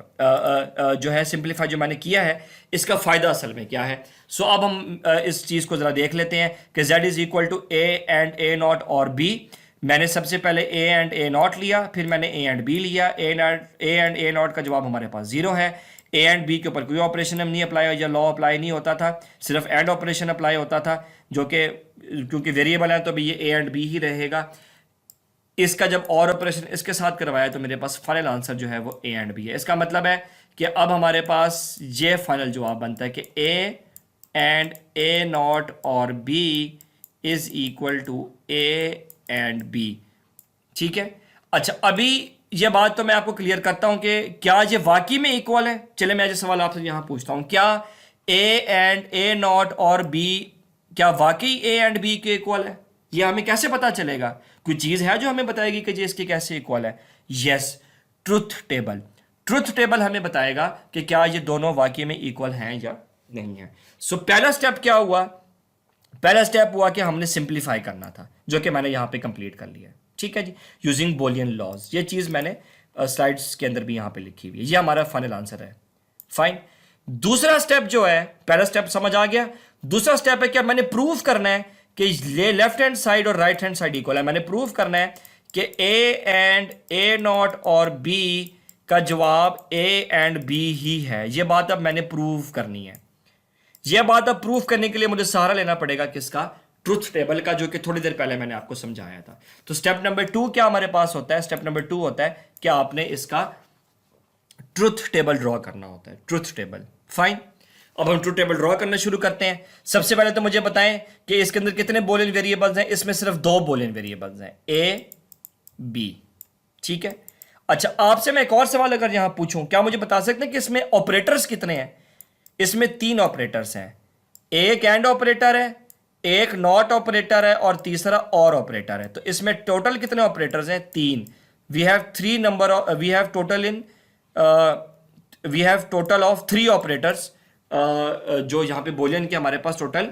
जो है सिंप्लीफाई जो मैंने किया है इसका फ़ायदा असल में क्या है। सो अब हम इस चीज़ को ज़रा देख लेते हैं कि z is equal to A and A not और b। मैंने सबसे पहले ए एंड ए नॉट लिया, फिर मैंने ए एंड बी लिया। ए एंड ए नॉट का जवाब हमारे पास 0 है। ए एंड बी के ऊपर कोई ऑपरेशन हम नहीं अप्लाई या लॉ अप्लाई नहीं होता था, सिर्फ एंड ऑपरेशन अप्लाई होता था, जो कि क्योंकि वेरिएबल है तो भी ये ए एंड बी ही रहेगा। इसका जब और ऑपरेशन इसके साथ करवाया तो मेरे पास फाइनल आंसर जो है वो ए एंड बी है। इसका मतलब है कि अब हमारे पास ये फाइनल जवाब बनता है कि ए एंड ए नॉट और B is equal to A and B. ठीक है, अच्छा अभी ये बात तो मैं आपको क्लियर करता हूं कि क्या ये वाकई में इक्वल है। चले मैं ये सवाल आपसे यहां पूछता हूं, क्या ए एंड ए नॉट और बी क्या वाकई ए एंड बी के इक्वल है? ये हमें कैसे पता चलेगा? कोई चीज़ है जो हमें बताएगी कि जी इसके कैसे इक्वल है? Yes, truth table. Truth table हमें बताएगा कि क्या ये दोनों वाकई में इक्वल हैं या नहीं है। सो पहला स्टेप क्या हुआ? पहला स्टेप हुआ कि हमने सिंप्लीफाई करना था, जो कि मैंने यहां पे कंप्लीट कर लिया। ठीक है जी, यूजिंग बूलियन लॉज। ये चीज़ मैंने स्लाइड्स के अंदर भी यहां पे लिखी हुई है। ये हमारा फाइनल आंसर है। फाइन। दूसरा स्टेप जो है, पहला स्टेप समझ आ गया। दूसरा स्टेप है क्या? मैंने प्रूव करना है कि लेफ्ट हैंड साइड और राइट हैंड साइड इक्वल है। मैंने प्रूव करना है कि ए एंड ए नॉट और बी का जवाब ए एंड बी ही है। यह बात अब मैंने प्रूव करनी है। यह बात अब प्रूव करने के लिए मुझे सहारा लेना पड़ेगा किसका? ट्रुथ टेबल का, जो कि थोड़ी देर पहले मैंने आपको समझाया था। तो स्टेप नंबर 2 क्या हमारे पास होता है? स्टेप नंबर 2 होता है कि आपने इसका ट्रुथ टेबल ड्रॉ करना होता है। Truth table. फाइन। अब हम ट्रुथ टेबल ड्रॉ करना शुरू करते हैं। सबसे पहले तो मुझे बताएं कि इसके अंदर कितने बूलियन वेरिएबल्स हैं। इसमें सिर्फ 2 बूलियन वेरिएबल्स हैं, ए बी। ठीक है, अच्छा आपसे मैं एक और सवाल अगर यहां पूछूं, क्या मुझे बता सकते हैं कि इसमें ऑपरेटर्स कितने हैं? इसमें 3 ऑपरेटर्स हैं। एक एंड ऑपरेटर है, एक नॉट ऑपरेटर है और तीसरा और ऑपरेटर है। तो इसमें टोटल कितने ऑपरेटर्स हैं? 3। We have 3 number, we have total of 3 operators. जो यहाँ पे बूलियन के हमारे पास टोटल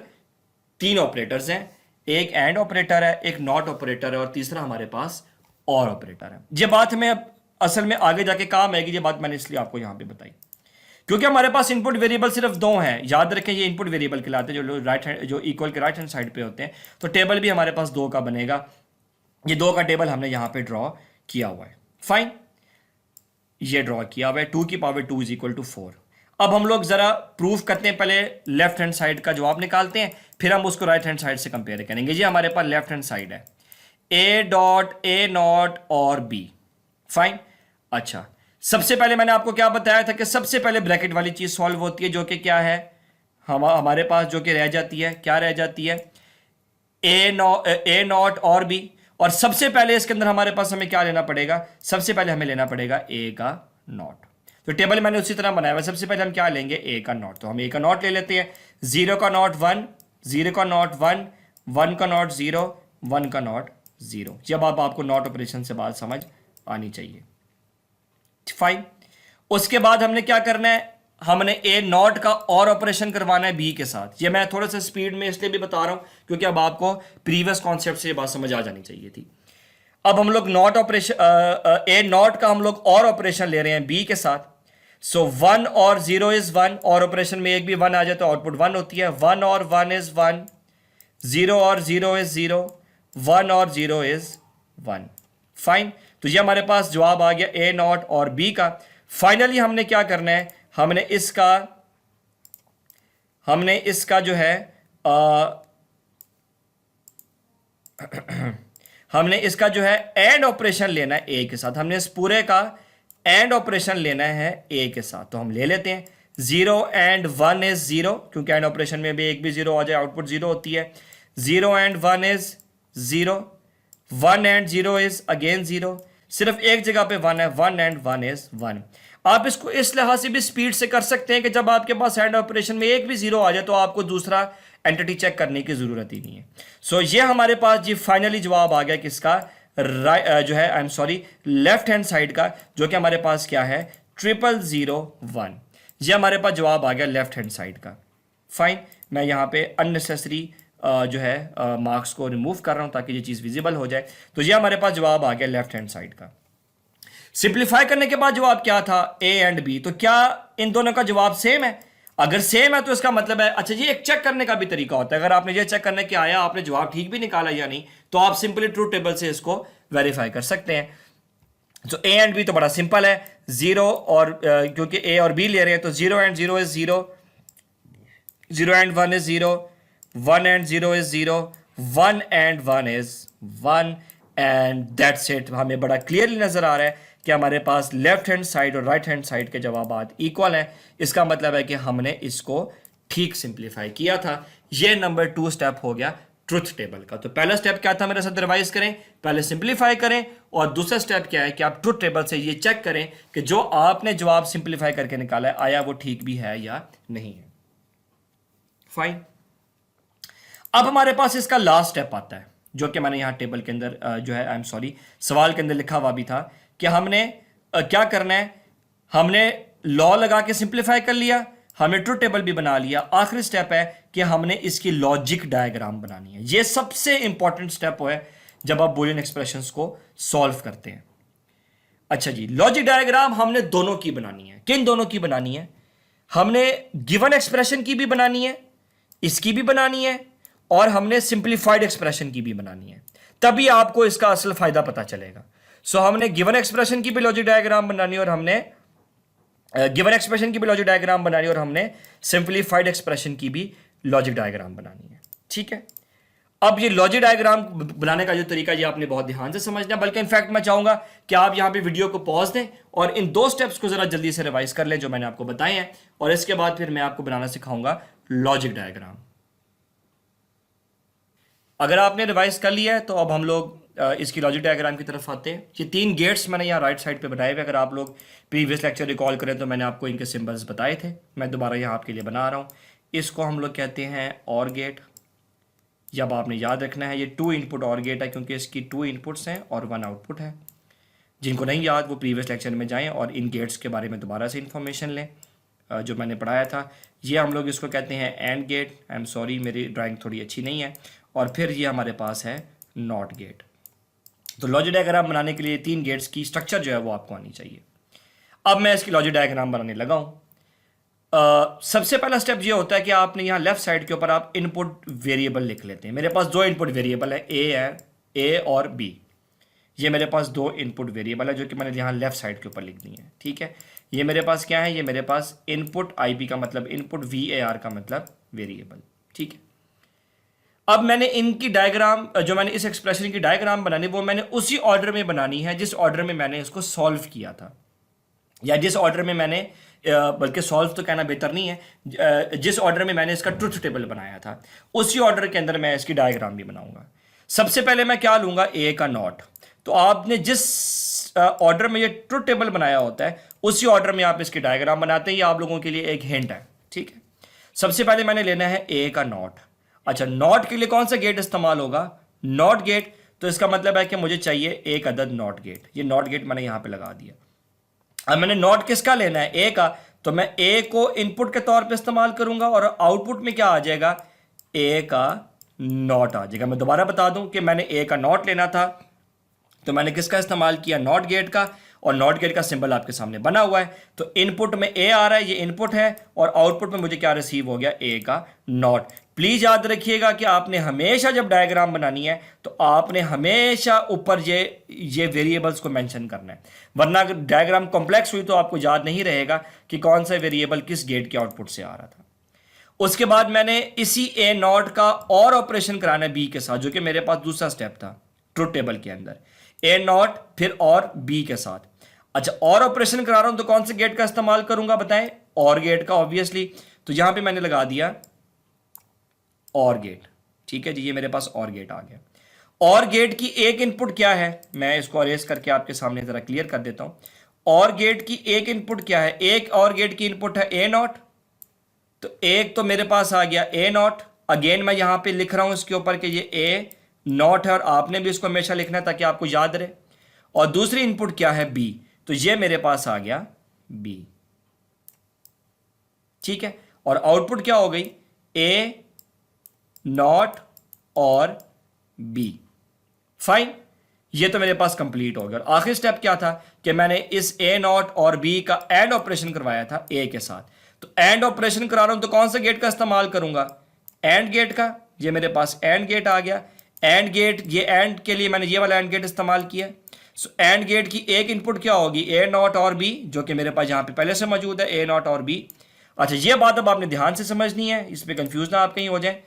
3 ऑपरेटर्स हैं। एक एंड ऑपरेटर है, एक नॉट ऑपरेटर है और तीसरा हमारे पास और ऑपरेटर है। ये बात हमें असल में आगे जाके काम आएगी। ये बात मैंने इसलिए आपको यहाँ पे बताई क्योंकि हमारे पास इनपुट वेरिएबल सिर्फ 2 हैं। याद रखें ये इनपुट वेरिएबल कहलाते हैं, जो राइट हैंड, जो इक्वल के राइट हैंड साइड पे होते हैं। तो टेबल भी हमारे पास 2 का बनेगा। ये 2 का टेबल हमने यहाँ पे ड्रॉ किया हुआ है। फाइन, ये ड्रॉ किया हुआ है। 2 की पावर 2 इज इक्वल टू 4। अब हम लोग जरा प्रूफ करते हैं। पहले लेफ्ट हैंड साइड का जवाब निकालते हैं, फिर हम उसको राइट हैंड साइड से कंपेयर करेंगे। ये हमारे पास लेफ्ट हैंड साइड है, ए डॉट ए नॉट और बी। फाइन। अच्छा सबसे पहले मैंने आपको क्या बताया था कि सबसे पहले ब्रैकेट वाली चीज सॉल्व होती है, जो कि क्या है हमारे पास, जो कि रह जाती है, क्या रह जाती है? ए नॉट और बी। और सबसे पहले इसके अंदर हमारे पास हमें क्या लेना पड़ेगा? सबसे पहले हमें लेना पड़ेगा ए का नॉट। तो टेबल मैंने उसी तरह बनाया हुआ। सबसे पहले हम क्या लेंगे, ए का नॉट, तो हम ए का नॉट ले लेते हैं। 0 का नॉट 1, 0 का नॉट 1, 1 का नॉट 0, 1 का नॉट 0। जब आपको नॉट ऑपरेशन से बात समझ आनी चाहिए, फाइन। उसके बाद हमने क्या करना है, हमने ए नॉट का और ऑपरेशन करवाना है बी के साथ। ये मैं थोड़ा सा स्पीड में इसलिए भी बता रहा हूं क्योंकि अब आपको प्रीवियस कॉन्सेप्ट से ये बात समझ आ जानी चाहिए थी। अब हम लोग नॉट ऑपरेशन ए नॉट का हम लोग और ऑपरेशन ले रहे हैं बी के साथ। सो 1 और 0 इज 1, और ऑपरेशन में एक भी 1 आ जाए तो आउटपुट 1 होती है। 1 और 1 इज 1, 0 और 0 इज 0, 1 और 0 इज 1, फाइन। तो ये हमारे पास जवाब आ गया ए नॉट और बी का। फाइनली हमने क्या करना है, हमने इसका जो है हमने इसका जो है एंड ऑपरेशन लेना है ए के साथ। हमने इस पूरे का एंड ऑपरेशन लेना है ए के साथ, तो हम ले लेते हैं। 0 एंड 1 इज 0, क्योंकि एंड ऑपरेशन में भी एक भी 0 आ जाए आउटपुट 0 होती है। 0 and 1 is 0, 1 and 0 is again 0, सिर्फ एक जगह पे 1 है, 1 एंड 1 इज 1। आप इसको इस लिहाज से भी स्पीड से कर सकते हैं कि जब आपके पास एंड ऑपरेशन में एक भी 0 आ जाए तो आपको दूसरा एंटिटी चेक करने की जरूरत ही नहीं है। सो ये हमारे पास जी फाइनली जवाब आ गया किसका, जो है आई am sorry left hand side का, जो कि हमारे पास क्या है 0001। ये हमारे पास जवाब आ गया लेफ्ट हैंड साइड का, फाइन। मैं यहाँ पे अननेसेसरी जो है मार्क्स को रिमूव कर रहा हूँ ताकि ये चीज़ विजिबल हो जाए। तो ये हमारे पास जवाब आ गया लेफ्ट हैंड साइड का। सिंप्लीफाई करने के बाद जवाब क्या था, ए एंड बी। तो क्या इन दोनों का जवाब सेम है? अगर सेम है तो इसका मतलब है, अच्छा ये एक चेक करने का भी तरीका होता है। अगर आपने ये चेक करने के आया आपने जवाब ठीक भी निकाला या नहीं, तो आप सिंपली ट्रूथ टेबल से इसको वेरीफाई कर सकते हैं। तो ए एंड बी तो बड़ा सिंपल है, 0 और क्योंकि ए और बी ले रहे हैं तो 0 and 0 is 0, 0 and 1 is 0, 1 and 0 is 0, 1 and 1 is 1, and that's it. हमें बड़ा क्लियरली नजर आ रहा है कि हमारे पास लेफ्ट हैंड साइड और राइट हैंड साइड के जवाब इक्वल हैं। इसका मतलब है कि हमने इसको ठीक सिंप्लीफाई किया था। ये नंबर 2 स्टेप हो गया ट्रुथ टेबल का। तो पहला स्टेप क्या था, मेरे साथ रिवाइज करें, पहले सिंप्लीफाई करें, और दूसरा स्टेप क्या है कि आप ट्रुथ टेबल से ये चेक करें कि जो आपने जवाब सिंप्लीफाई करके निकाला है आया वो ठीक भी है या नहीं है, फाइन। अब हमारे पास इसका लास्ट स्टेप आता है, जो कि मैंने यहां टेबल के अंदर जो है आई एम सॉरी सवाल के अंदर लिखा हुआ भी था कि हमने क्या करना है। हमने लॉ लगा के सिंप्लीफाई कर लिया, हमने ट्रुथ टेबल भी बना लिया। आखिरी स्टेप है कि हमने इसकी लॉजिक डायग्राम बनानी है। यह सबसे इंपॉर्टेंट स्टेप है जब आप बूलियन एक्सप्रेशंस को सॉल्व करते हैं। अच्छा जी, लॉजिक डायग्राम हमने दोनों की बनानी है। किन दोनों की बनानी है? हमने गिवन एक्सप्रेशन की भी बनानी है, इसकी भी बनानी है, और हमने सिंप्लीफाइड एक्सप्रेशन की भी बनानी है। तभी आपको इसका असल फायदा पता चलेगा। सो हमने गिवन एक्सप्रेशन की भी लॉजिक डायग्राम बनानी है, और हमने गिवन एक्सप्रेशन की भी लॉजिक डायग्राम बनानी है, और हमने सिंप्लीफाइड एक्सप्रेशन की भी लॉजिक डायग्राम बनानी है। ठीक है, अब ये लॉजिक डायग्राम बनाने का जो तरीका ये आपने बहुत ध्यान से समझना है। बल्कि इनफैक्ट मैं चाहूंगा कि आप यहाँ पे वीडियो को पॉज दें और इन 2 स्टेप्स को जरा जल्दी से रिवाइज कर लें जो मैंने आपको बताए हैं, और इसके बाद फिर मैं आपको बनाना सिखाऊंगा लॉजिक डायग्राम। अगर आपने रिवाइज कर लिया है तो अब हम लोग इसकी लॉजिक डायग्राम की तरफ आते हैं। ये 3 गेट्स मैंने यहाँ राइट साइड पे बनाए हुए। अगर आप लोग प्रीवियस लेक्चर रिकॉल करें तो मैंने आपको इनके सिंबल्स बताए थे, मैं दोबारा यहाँ आपके लिए बना रहा हूँ। इसको हम लोग कहते हैं और गेट। जब आपने याद रखना है ये 2 इनपुट और गेट है, क्योंकि इसकी 2 इनपुट्स हैं और 1 आउटपुट है। जिनको नहीं याद वो प्रीवियस लेक्चर में जाएँ और इन गेट्स के बारे में दोबारा से इंफॉर्मेशन लें जो मैंने पढ़ाया था। ये हम लोग इसको कहते हैं and gate. I am sorry मेरी ड्राइंग थोड़ी अच्छी नहीं है। और फिर ये हमारे पास है नॉट गेट। तो लॉजिक डायग्राम बनाने के लिए 3 गेट्स की स्ट्रक्चर जो है वो आपको आनी चाहिए। अब मैं इसकी लॉजिक डायग्राम बनाने लगा हूँ। सबसे पहला स्टेप ये होता है कि आपने यहाँ लेफ्ट साइड के ऊपर आप इनपुट वेरिएबल लिख लेते हैं। मेरे पास 2 इनपुट वेरिएबल है, ए और बी। ये मेरे पास 2 इनपुट वेरिएबल है जो कि मैंने यहाँ लेफ्ट साइड के ऊपर लिख दी है। ठीक है, ये मेरे पास क्या है, ये मेरे पास इनपुट आईपी का मतलब इनपुट, VAR का मतलब वेरिएबल। ठीक है, अब मैंने इनकी डायग्राम जो मैंने इस एक्सप्रेशन की डायग्राम बनानी वो मैंने उसी ऑर्डर में बनानी है जिस ऑर्डर में मैंने इसको सॉल्व किया था, या जिस ऑर्डर में मैंने बल्कि सॉल्व तो कहना बेहतर नहीं है, जिस ऑर्डर में मैंने इसका ट्रुथ टेबल बनाया था उसी ऑर्डर के अंदर मैं इसकी डायग्राम भी बनाऊंगा। सबसे पहले मैं क्या लूंगा, ए का नॉट। तो आपने जिस ऑर्डर में ये ट्रुथ टेबल बनाया होता है उसी ऑर्डर में आप इसके डायग्राम बनाते हैं। ये आप लोगों के लिए एक हिंट है, ठीक है। सबसे पहले मैंने लेना है ए का नॉट। अच्छा, नॉट के लिए कौन सा गेट इस्तेमाल होगा? Not gate. तो इसका मतलब है कि मुझे चाहिए एक अदद नॉट गेट। ये नॉट गेट मैंने यहां पे लगा दिया। अब मैंने नॉट किसका लेना है? ए का। तो मैं ए को इनपुट के तौर पे इस्तेमाल करूंगा और आउटपुट में क्या आ जाएगा? ए का नॉट आ जाएगा। मैं दोबारा बता दूं कि मैंने ए का नॉट लेना था, तो मैंने किसका इस्तेमाल किया? नॉट गेट का। और नॉट गेट का सिंबल आपके सामने बना हुआ है। तो इनपुट में ए आ रहा है, ये इनपुट है, और आउटपुट में मुझे क्या रिसीव हो गया? ए का नॉट। प्लीज याद रखिएगा कि आपने हमेशा जब डायग्राम बनानी है तो आपने हमेशा ऊपर ये वेरिएबल्स को मेंशन करना है, वरना अगर डायग्राम कॉम्प्लेक्स हुई तो आपको याद नहीं रहेगा कि कौन सा वेरिएबल किस गेट के आउटपुट से आ रहा था। उसके बाद मैंने इसी ए नॉट का और ऑपरेशन कराना है बी के साथ, जो कि मेरे पास दूसरा स्टेप था ट्रुथ टेबल के अंदर। ए नॉट फिर और बी के साथ। अच्छा, और ऑपरेशन करा रहा हूं तो कौन से गेट का इस्तेमाल करूंगा बताएं? और गेट का, ऑब्वियसली। तो यहां पे मैंने लगा दिया और गेट। ठीक है जी, ये मेरे पास और गेट आ गया। और गेट की एक इनपुट क्या है? मैं इसको अरेज करके आपके सामने जरा क्लियर कर देता हूं। और गेट की एक इनपुट क्या है? एक और गेट की इनपुट है ए नॉट। तो एक तो मेरे पास आ गया ए नॉट। अगेन मैं यहां पे लिख रहा हूं इसके ऊपर कि ये ए नॉट है, और आपने भी इसको हमेशा लिखना है ताकि आपको याद रहे। और दूसरी इनपुट क्या है? बी। तो ये मेरे पास आ गया बी। ठीक है, और आउटपुट क्या हो गई? ए नॉट और बी। फाइन, ये तो मेरे पास कंप्लीट हो गया। और आखिरी स्टेप क्या था कि मैंने इस ए नॉट और बी का एंड ऑपरेशन करवाया था ए के साथ। तो एंड ऑपरेशन करा रहा हूं तो कौन सा गेट का इस्तेमाल करूंगा? एंड गेट का। ये मेरे पास एंड गेट आ गया। एंड गेट, ये एंड के लिए मैंने ये वाला एंड गेट इस्तेमाल किया। सो एंड गेट की एक इनपुट क्या होगी? ए नॉट और बी, जो कि मेरे पास यहां पे पहले से मौजूद है, ए नॉट और बी। अच्छा, ये बात अब आपने ध्यान से समझनी है, इस पे कंफ्यूज ना आप कहीं हो जाए।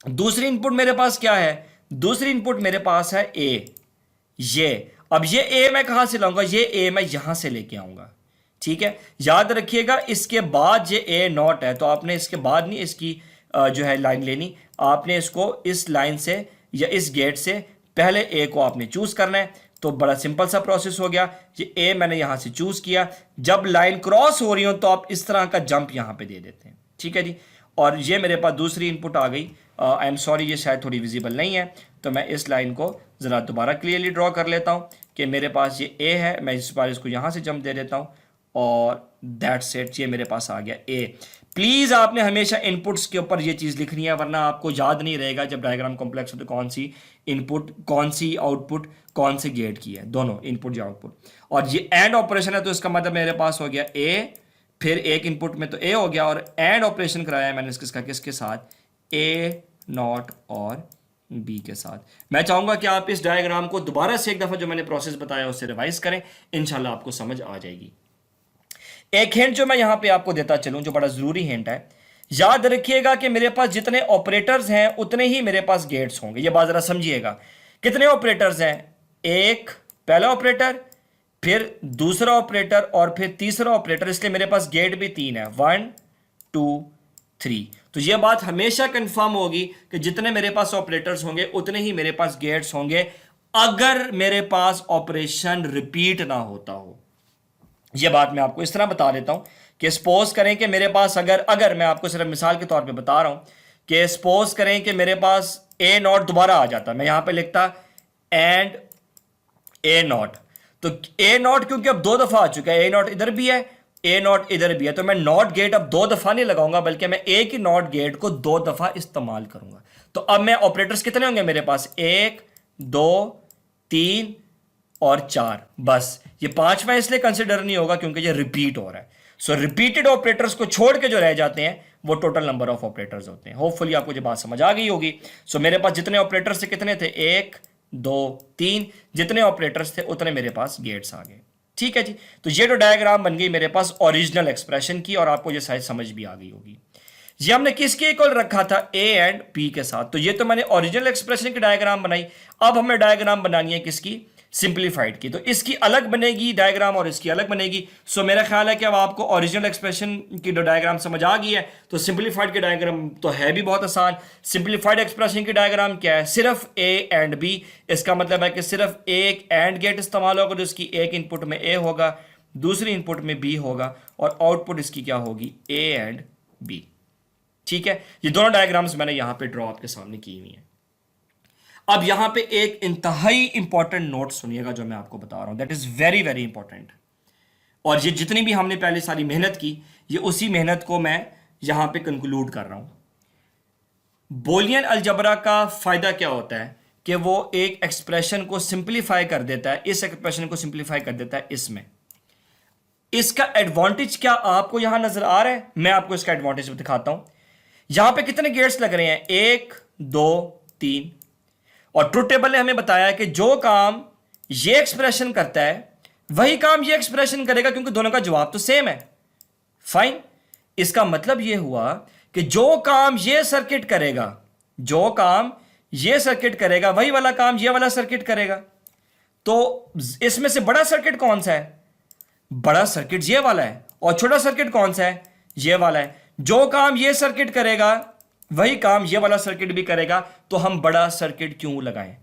दूसरी इनपुट मेरे पास क्या है? दूसरी इनपुट मेरे पास है ए। ये अब ये ए मैं कहां से लाऊंगा? ये ए मैं यहां से लेके आऊंगा। ठीक है, याद रखिएगा इसके बाद ये ए नॉट है, तो आपने इसके बाद नहीं इसकी जो है लाइन लेनी, आपने इसको इस लाइन से या इस गेट से पहले ए को आपने चूज करना है। तो बड़ा सिंपल सा प्रोसेस हो गया। ये ए मैंने यहां से चूज किया। जब लाइन क्रॉस हो रही हो तो आप इस तरह का जंप यहां पे दे देते हैं। ठीक है जी, और ये मेरे पास दूसरी इनपुट आ गई। आई एम सॉरी, ये शायद थोड़ी विजिबल नहीं है, तो मैं इस लाइन को ज़रा दोबारा क्लियरली ड्रॉ कर लेता हूँ कि मेरे पास ये ए है। मैं इस बार इसको यहाँ से जंप दे देता हूँ और दैट्स इट, ये मेरे पास आ गया ए। प्लीज़ आपने हमेशा इनपुट्स के ऊपर ये चीज़ लिखनी है, वरना आपको याद नहीं रहेगा जब डायग्राम कॉम्प्लेक्स हो तो कौन सी इनपुट, कौन सी आउटपुट, कौन से गेट की है, दोनों इनपुट या आउटपुट। और ये एंड ऑपरेशन है तो इसका मतलब मेरे पास हो गया ए, फिर एक इनपुट में तो ए हो गया, और एंड ऑपरेशन कराया मैंने इसका किसके साथ? ए नॉट और बी के साथ। मैं चाहूंगा कि आप इस डायग्राम को दोबारा से एक दफा जो मैंने प्रोसेस बताया उससे रिवाइज करें, इंशाल्लाह आपको समझ आ जाएगी। एक हिंट जो मैं यहां पे आपको देता चलूं, जो बड़ा जरूरी हिंट है, याद रखिएगा कि मेरे पास जितने ऑपरेटर्स हैं उतने ही मेरे पास गेट्स होंगे। ये बात जरा समझिएगा। कितने ऑपरेटर्स हैं? एक पहला ऑपरेटर, फिर दूसरा ऑपरेटर, और फिर तीसरा ऑपरेटर, इसलिए मेरे पास गेट भी 3 है, 1 2 3। तो यह बात हमेशा कंफर्म होगी कि जितने मेरे पास ऑपरेटर्स होंगे उतने ही मेरे पास गेट्स होंगे, अगर मेरे पास ऑपरेशन रिपीट ना होता हो। यह बात मैं आपको इस तरह बता देता हूं कि सपोज करें कि मेरे पास अगर मैं आपको सिर्फ मिसाल के तौर पे बता रहा हूं कि सपोज करें कि मेरे पास ए नॉट दोबारा आ जाता, मैं यहां पे लिखता एंड ए नॉट। तो ए नॉट क्योंकि अब 2 दफा आ चुका है, ए नॉट इधर भी है, ए नॉट इधर भी है, तो मैं नॉट गेट अब 2 दफा नहीं लगाऊंगा, बल्कि मैं एक ही नॉट गेट को 2 दफा इस्तेमाल करूंगा। तो अब मैं ऑपरेटर्स कितने होंगे मेरे पास? 1 2 3 और 4, बस। ये 5वां इसलिए कंसिडर नहीं होगा क्योंकि ये रिपीट हो रहा है। सो रिपीटेड ऑपरेटर्स को छोड़ के जो रह जाते हैं वो टोटल नंबर ऑफ ऑपरेटर्स होते हैं। होपफुली आपको ये बात समझ आ गई होगी। सो मेरे पास जितने ऑपरेटर्स थे कितने थे? 1 2 3, जितने ऑपरेटर्स थे उतने मेरे पास गेट्स आ गए। ठीक है जी, तो ये जो डायग्राम बन गई मेरे पास ओरिजिनल एक्सप्रेशन की, और आपको ये शायद समझ भी आ गई होगी। ये हमने किसके इक्वल रखा था? ए एंड बी के साथ। तो ये तो मैंने ओरिजिनल एक्सप्रेशन की डायग्राम बनाई। अब हमें डायग्राम बनानी है किसकी? सिंप्लीफाइड की, तो इसकी अलग बनेगी डायग्राम और इसकी अलग बनेगी। सो मेरा ख्याल है कि अब आपको ओरिजिनल एक्सप्रेशन की डायग्राम समझ आ गई है। तो सिंप्लीफाइड की डायग्राम तो है भी बहुत आसान। सिंप्लीफाइड एक्सप्रेशन की डायग्राम क्या है, सिर्फ ए एंड बी। इसका मतलब है कि सिर्फ एक एंड गेट इस्तेमाल होगा, जिसकी एक इनपुट में ए होगा, दूसरी इनपुट में बी होगा, और आउटपुट इसकी क्या होगी, ए एंड बी। ठीक है, ये दोनों डायग्राम्स मैंने यहां पे ड्रॉ आपके सामने की हुई हैं। अब यहां पे एक इंतहाई इंपॉर्टेंट नोट सुनिएगा जो मैं आपको बता रहा हूं, that is very very important. और ये जितनी भी हमने पहले सारी मेहनत की, ये उसी मेहनत को मैं यहां पे कंक्लूड कर रहा हूं। बूलियन अलजबरा का फायदा क्या होता है कि वो एक एक्सप्रेशन को सिंप्लीफाई कर देता है, इस एक्सप्रेशन को सिंप्लीफाई कर देता है इसमें। इसका एडवांटेज क्या आपको यहां नजर आ रहा है, मैं आपको इसका एडवांटेज दिखाता हूं। यहां पे कितने गेट्स लग रहे हैं, 1 2 3, और ट्रुथ टेबल ने हमें बताया कि जो काम ये एक्सप्रेशन करता है वही काम ये एक्सप्रेशन करेगा, क्योंकि दोनों का जवाब तो सेम है। फाइन, इसका मतलब ये हुआ कि जो काम ये सर्किट करेगा, जो काम ये सर्किट करेगा, वही वाला काम ये वाला सर्किट करेगा। तो इसमें से बड़ा सर्किट कौन सा है, बड़ा सर्किट ये वाला है, और छोटा सर्किट कौन सा है, ये वाला है। जो काम ये सर्किट करेगा वही काम ये वाला सर्किट भी करेगा, तो हम बड़ा सर्किट क्यों लगाएं।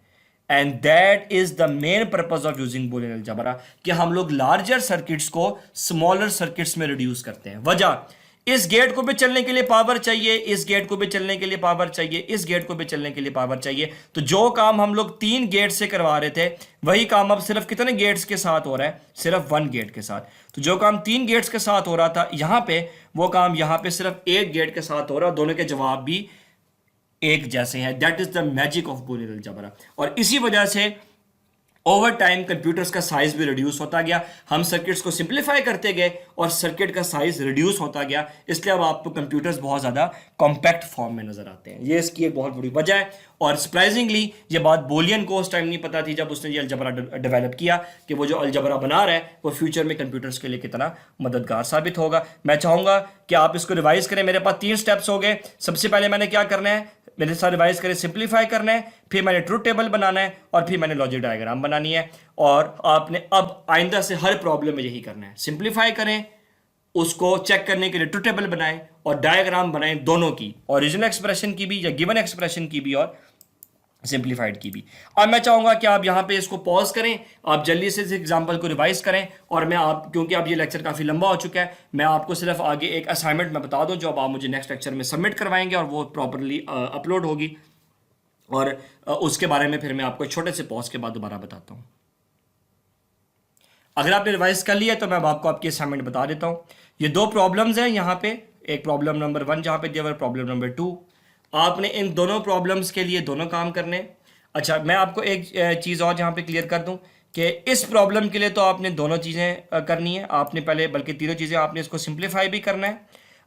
And that is the main purpose of using Boolean algebra, कि हम लोग लार्जर सर्किट्स को स्मॉलर सर्किट्स में रिड्यूस करते हैं। वजह, इस गेट को भी चलने के लिए पावर चाहिए, इस गेट को भी चलने के लिए पावर चाहिए, इस गेट को भी चलने के लिए पावर चाहिए। तो जो काम हम लोग 3 गेट से करवा रहे थे, वही काम अब सिर्फ कितने गेट्स के साथ हो रहा है, सिर्फ 1 गेट के साथ। तो जो काम 3 गेट्स के साथ हो रहा था यहां पे, वो काम यहां पे सिर्फ 1 गेट के साथ हो रहा है। दोनों के जवाब भी एक जैसे हैं। That is the magic of Boolean algebra. और इसी वजह से ओवर टाइम कंप्यूटर्स का साइज भी रिड्यूस होता गया, हम सर्किट्स को सिंप्लीफाई करते गए और सर्किट का साइज रिड्यूस होता गया। इसलिए अब आपको कंप्यूटर्स बहुत ज़्यादा कॉम्पैक्ट फॉर्म में नजर आते हैं। ये इसकी एक बहुत बड़ी वजह है। और सरप्राइजिंगली ये बात बूलियन को उस टाइम नहीं पता थी जब उसने ये अलजबरा डेवलप किया, कि वो जो अलजबरा बना रहा है वो फ्यूचर में कंप्यूटर्स के लिए कितना मददगार साबित होगा। मैं चाहूँगा कि आप इसको रिवाइज करें। मेरे पास 3 स्टेप्स हो गए। सबसे पहले मैंने क्या करना है, मेरे साथ रिवाइज करें, सिंप्लीफाई करना है, फिर मैंने ट्रुथ टेबल बनाना है, और फिर मैंने लॉजिक डायग्राम बनानी है। और आपने अब आइंदा से हर प्रॉब्लम में यही करना है, सिंप्लीफाई करें, उसको चेक करने के लिए ट्रुथ टेबल बनाएं और डायग्राम बनाएं, दोनों की, ओरिजिनल एक्सप्रेशन की भी या गिवन एक्सप्रेशन की भी और सिंप्लीफाइड की भी। अब मैं चाहूंगा कि आप यहाँ पे इसको पॉज करें, आप जल्दी से इस एग्जाम्पल को रिवाइज करें, और मैं आप, क्योंकि अब ये लेक्चर काफ़ी लंबा हो चुका है, मैं आपको सिर्फ आगे एक असाइनमेंट में बता दूं जो अब आप मुझे नेक्स्ट लेक्चर में सबमिट करवाएंगे, और वो प्रॉपरली अपलोड होगी। और उसके बारे में फिर मैं आपको छोटे से पॉज के बाद दोबारा बताता हूँ। अगर आपने रिवाइज कर लिया तो मैं अब आपको आपकी असाइनमेंट बता देता हूँ। ये 2 प्रॉब्लम्स हैं यहाँ पे, एक प्रॉब्लम नंबर 1 जहाँ पे दिया हुआ है, प्रॉब्लम नंबर 2। आपने इन दोनों प्रॉब्लम्स के लिए दोनों काम करने। अच्छा, मैं आपको एक चीज़ और यहाँ पे क्लियर कर दूँ कि इस प्रॉब्लम के लिए तो आपने दोनों चीज़ें करनी है। आपने पहले, बल्कि तीनों चीज़ें, आपने इसको सिंप्लीफाई भी करना है,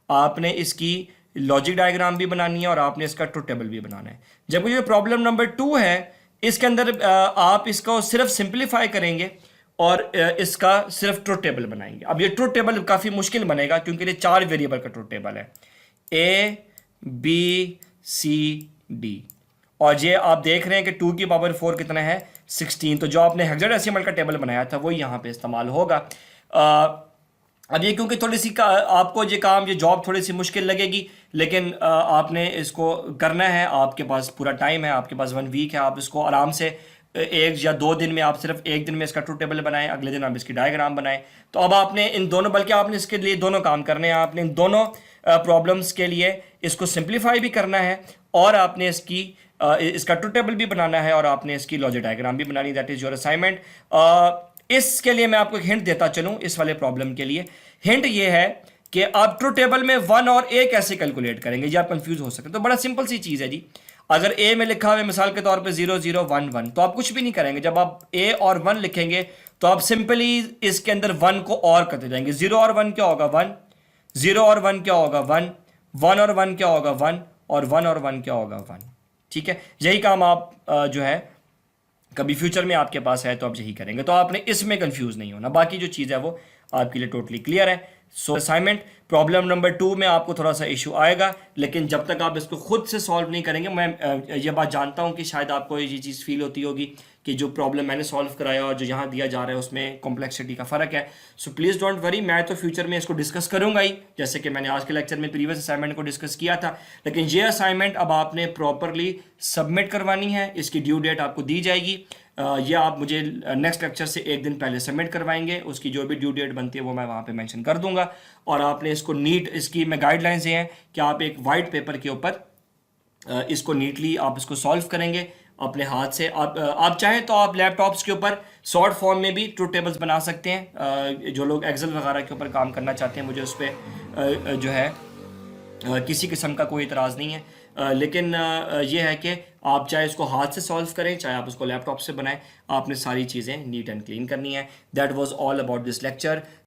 आपने इसकी लॉजिक डायग्राम भी बनानी है, और आपने इसका ट्रुथ टेबल भी बनाना है। जब ये प्रॉब्लम नंबर 2 है, इसके अंदर आप इसको सिर्फ सिंप्लीफाई करेंगे और इसका सिर्फ ट्रुथ टेबल बनाएंगे। अब ये ट्रुथ टेबल काफ़ी मुश्किल बनेगा, क्योंकि ये 4 वेरिएबल का ट्रुथ टेबल है, A B C D, और ये आप देख रहे हैं कि 2 की पावर 4 कितना है, 16। तो जो आपने हेक्साडेसिमल का टेबल बनाया था वो यहाँ पे इस्तेमाल होगा। अब ये क्योंकि थोड़ी सी आपको ये काम, ये जॉब थोड़ी सी मुश्किल लगेगी, लेकिन आपने इसको करना है, आपके पास पूरा टाइम है, आपके पास 1 वीक है। आप इसको आराम से 1 या 2 दिन में, आप सिर्फ 1 दिन में इसका ट्रुथ टेबल बनाएं, अगले दिन आप इसकी डायग्राम बनाएं। तो अब आपने इन दोनों, बल्कि आपने इसके लिए दोनों काम करने हैं। आपने इन दोनों प्रॉब्लम्स के लिए इसको सिंप्लीफाई भी करना है, और आपने इसका ट्रुथ टेबल भी बनाना है, और आपने इसकी लॉजिक डायग्राम भी बनानी। That is your assignment. इसके लिए मैं आपको एक हिंट देता चलूं। इस वाले प्रॉब्लम के लिए हिंट ये है कि आप ट्रुथ टेबल में 1 और A कैसे कैलकुलेट करेंगे, ये आप कंफ्यूज हो सकते हैं। तो बड़ा सिंपल सी चीज़ है जी। अगर A में लिखा हुआ है मिसाल के तौर पे 0 0 1 1, तो आप कुछ भी नहीं करेंगे। जब आप A और 1 लिखेंगे तो आप सिंपली इसके अंदर 1 को और करते जाएंगे। 0 और 1 क्या होगा, 1, 0 और 1 क्या होगा, 1, 1 और 1 क्या होगा, 1, और 1 और 1 क्या होगा, 1। ठीक है, यही काम आप जो है कभी फ्यूचर में आपके पास है तो आप यही करेंगे। तो आपने इसमें कंफ्यूज नहीं होना, बाकी जो चीज़ है वो आपके लिए टोटली क्लियर है। सो असाइनमेंट प्रॉब्लम नंबर 2 में आपको थोड़ा सा इशू आएगा, लेकिन जब तक आप इसको खुद से सॉल्व नहीं करेंगे, मैं ये बात जानता हूँ कि शायद आपको ये चीज़ फील होती होगी कि जो प्रॉब्लम मैंने सॉल्व कराया और जो यहाँ दिया जा रहा है उसमें कॉम्प्लेक्सिटी का फ़र्क है। सो प्लीज़ डोंट वरी, मैं तो फ्यूचर में इसको डिस्कस करूँगा ही, जैसे कि मैंने आज के लेक्चर में प्रीवियस असाइनमेंट को डिस्कस किया था। लेकिन ये असाइनमेंट अब आपने प्रॉपरली सबमिट करवानी है, इसकी ड्यू डेट आपको दी जाएगी। ये आप मुझे नेक्स्ट लेक्चर से एक दिन पहले सबमिट करवाएंगे, उसकी जो भी ड्यू डेट बनती है वो मैं वहाँ पे मेंशन कर दूंगा। और आपने इसको नीट, इसकी मैं गाइडलाइंस ये हैं कि आप एक वाइट पेपर के ऊपर इसको नीटली आप इसको सॉल्व करेंगे अपने हाथ से। आप चाहें तो आप लैपटॉप्स के ऊपर शॉर्ट फॉर्म में भी ट्रूथ टेबल्स बना सकते हैं। जो लोग एक्सेल वगैरह के ऊपर काम करना चाहते हैं, मुझे उस पर जो है किसी किस्म का कोई इतराज़ नहीं है। लेकिन ये है कि आप चाहे इसको हाथ से सॉल्व करें, चाहे आप उसको लैपटॉप से बनाएं, आपने सारी चीज़ें नीट एंड क्लीन करनी है। That was all about this lecture.